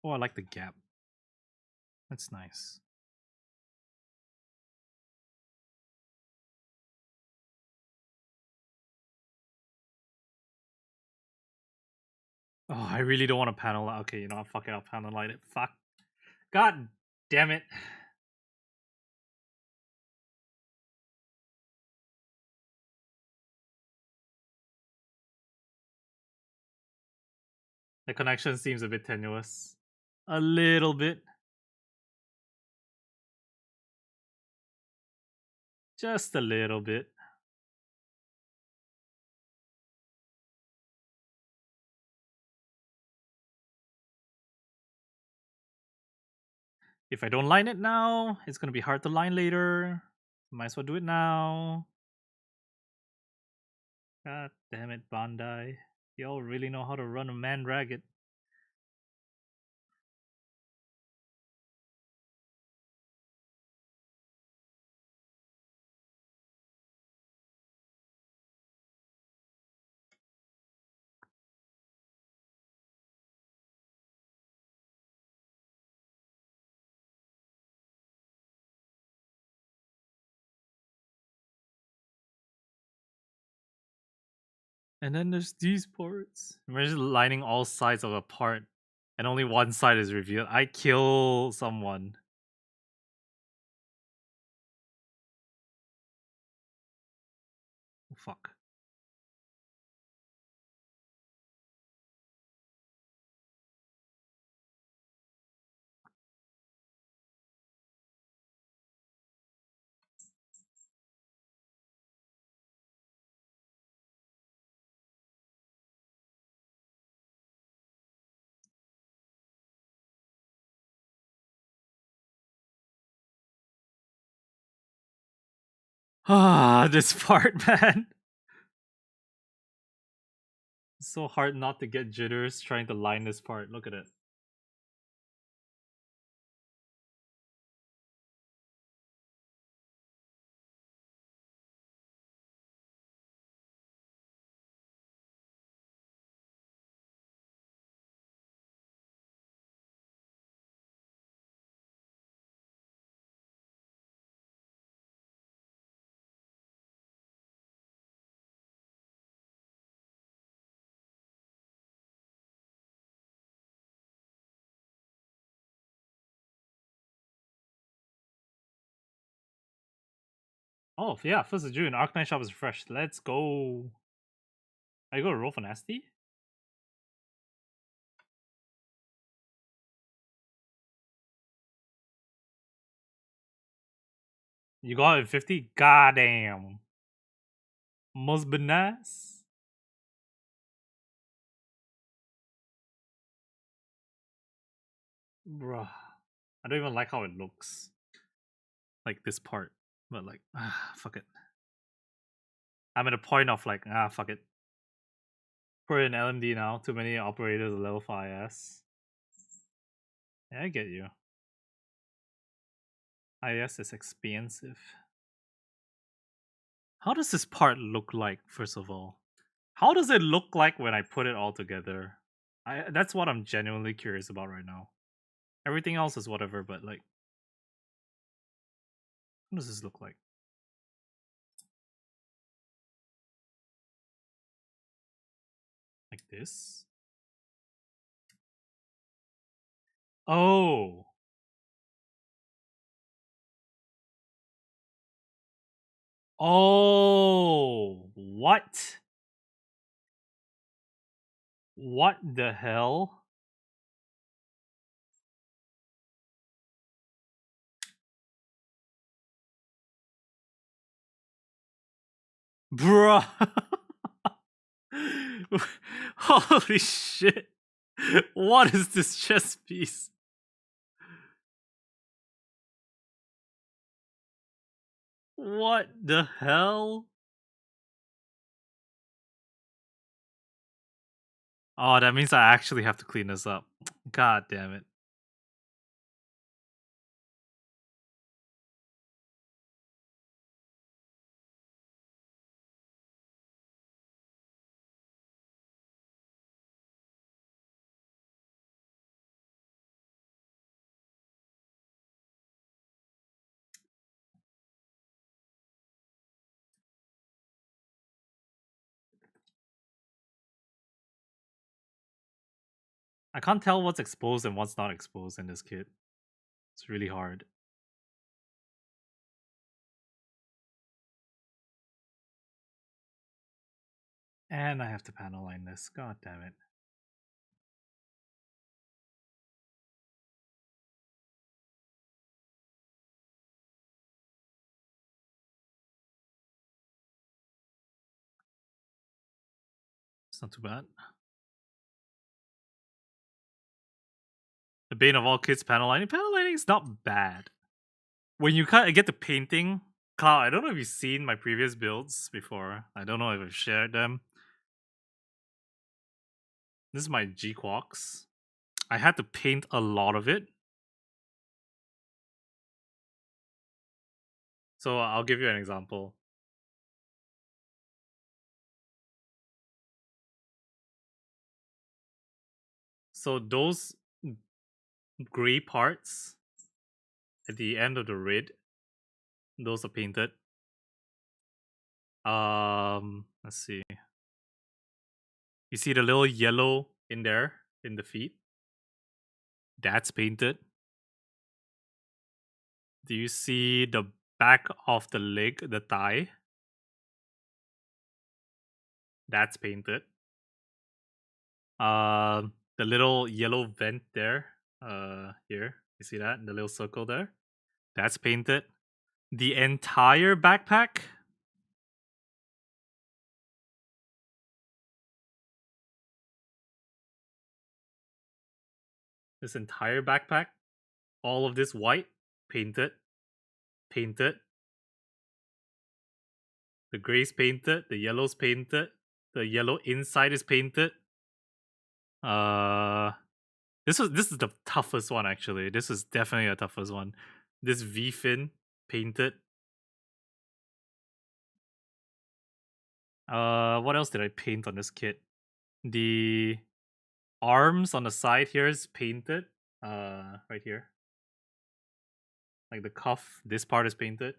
Oh, I like the gap. That's nice. Oh, I really don't want to panel. Okay, you know what? Fuck it. I'll panel light it. Fuck. God damn it. The connection seems a bit tenuous. A little bit. Just a little bit. If I don't line it now, it's gonna be hard to line later. Might as well do it now. God damn it, Bandai. Y'all really know how to run a man ragged. And then there's these parts. Imagine lining all sides of a part and only one side is revealed. I kill someone. Oh, fuck. Ah, this part, man. It's so hard not to get jitters trying to line this part. Look at it. Oh, yeah, 1st of June. Arcanine Shop is fresh. Let's go. Are you going to roll for Nasty? You got it in 50? Goddamn. Must be nice. Bruh. I don't even like how it looks. Like this part. But like, fuck it. I'm at a point of like, fuck it. Put in LMD now. Too many operators level 5S. Yeah, I get you. IS is expensive. How does this part look like, first of all? How does it look like when I put it all together? That's what I'm genuinely curious about right now. Everything else is whatever, but like, how does this look like? Like this? Oh! Oh! What? What the hell? Bruh! Holy shit! What is this chess piece? What the hell? Oh, that means I actually have to clean this up. God damn it. I can't tell what's exposed and what's not exposed in this kit. It's really hard. And I have to panel line this. God damn it. It's not too bad. The bane of all kits, panel lining. Panel lining is not bad. When you kind of get the painting, Cloud, I don't know if you've seen my previous builds before. I don't know if I've shared them. This is my G-Quox. I had to paint a lot of it. So I'll give you an example. So those gray parts at the end of the red, those are painted. Let's see. You see the little yellow in there in the feet? That's painted. Do you see the back of the leg, the thigh? That's painted. The little yellow vent there, here. You see that? The little circle there? That's painted. The entire backpack. This entire backpack. All of this white, painted. Painted. The gray's painted. The yellow's painted. The yellow inside is painted. This is the toughest one actually. This is definitely the toughest one. This V fin painted. What else did I paint on this kit? The arms on the side here is painted. Right here. Like the cuff, this part is painted.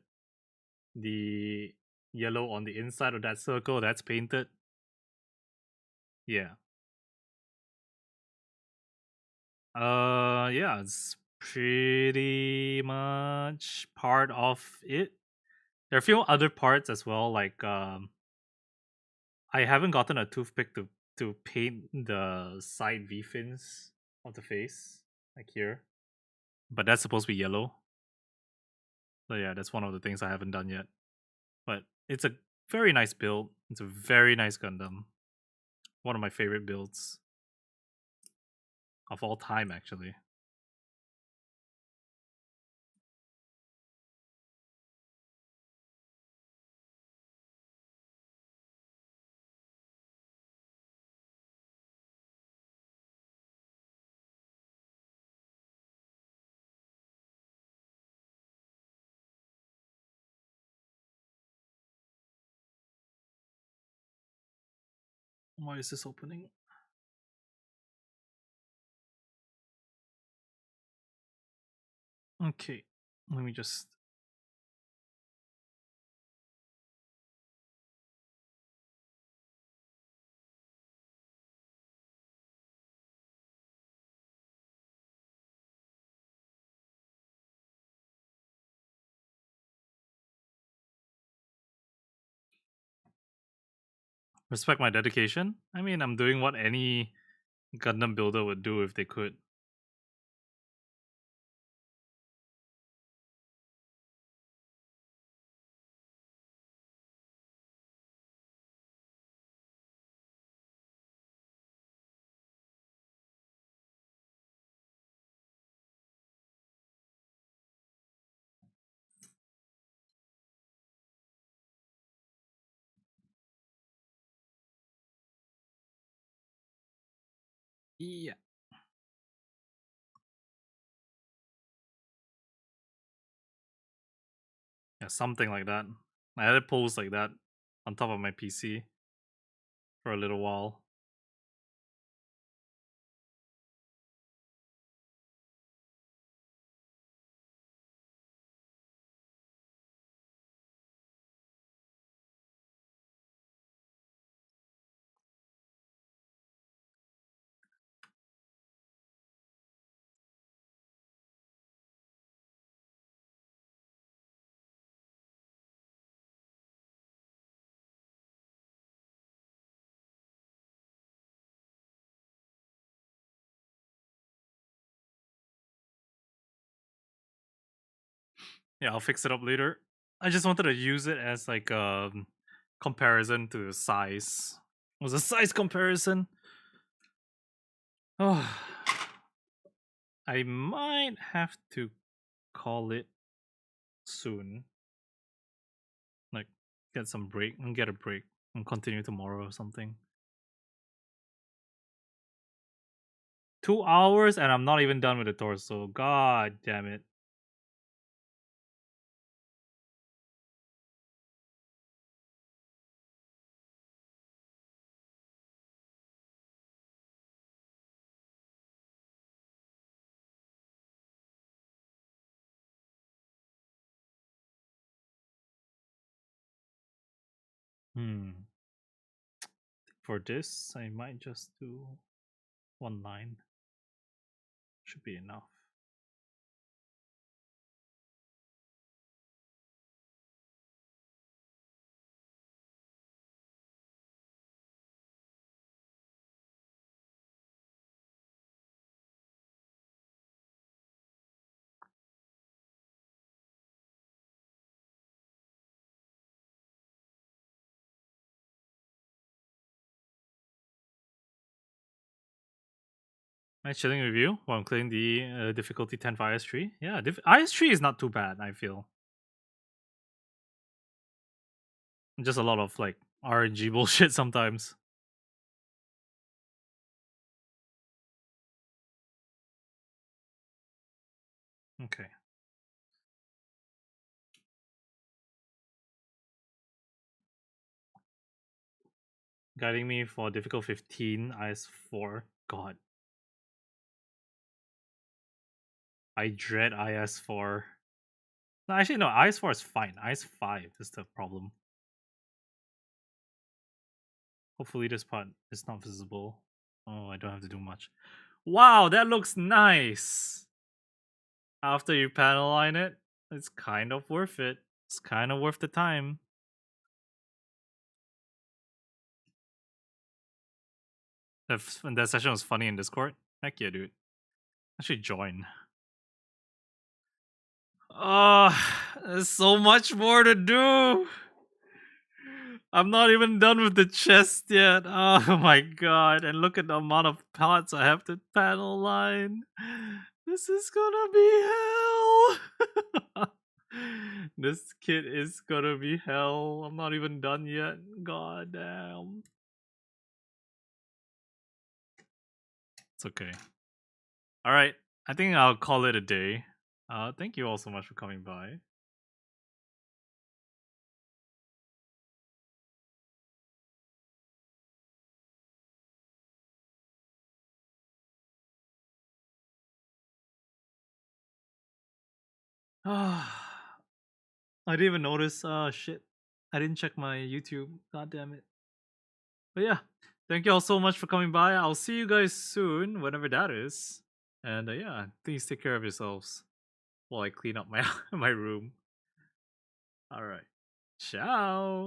The yellow on the inside of that circle, that's painted. Yeah. Yeah, it's pretty much part of it. There are a few other parts as well, like I haven't gotten a toothpick to paint the side V fins of the face, like here. But that's supposed to be yellow. So yeah, that's one of the things I haven't done yet. But it's a very nice build. It's a very nice Gundam. One of my favorite builds of all time, actually. Why is this opening? Okay, let me just... Respect my dedication. I mean, I'm doing what any Gundam builder would do if they could. Yeah. Yeah, something like that. I had a post like that on top of my PC for a little while. Yeah, I'll fix it up later. I just wanted to use it as like a comparison to the size. It was a size comparison. Oh, I might have to call it soon. Like, get some break and get a break and continue tomorrow or something. 2 hours and I'm not even done with the torso. God damn it. Hmm. For this, I might just do one line. Should be enough. Nice chilling with you while I'm clearing the difficulty 10 for IS3. Yeah, IS3 is not too bad, I feel. Just a lot of like RNG bullshit sometimes. Okay. Guiding me for difficult 15, IS4. God. I dread IS4. No, actually, no, IS4 is fine. IS5 is the problem. Hopefully, this part is not visible. Oh, I don't have to do much. Wow, that looks nice! After you panel line it, it's kind of worth it. It's kind of worth the time. That session was funny in Discord. Heck yeah, dude. I should join. Oh, there's so much more to do. I'm not even done with the chest yet. Oh my god. And look at the amount of parts I have to panel line. This is gonna be hell. This kit is gonna be hell. I'm not even done yet. God damn. It's okay. Alright. I think I'll call it a day. Thank you all so much for coming by. I didn't even notice. Shit. I didn't check my YouTube. God damn it. But yeah, thank you all so much for coming by. I'll see you guys soon, whenever that is. And yeah, please take care of yourselves while I clean up my my room. All right. Ciao.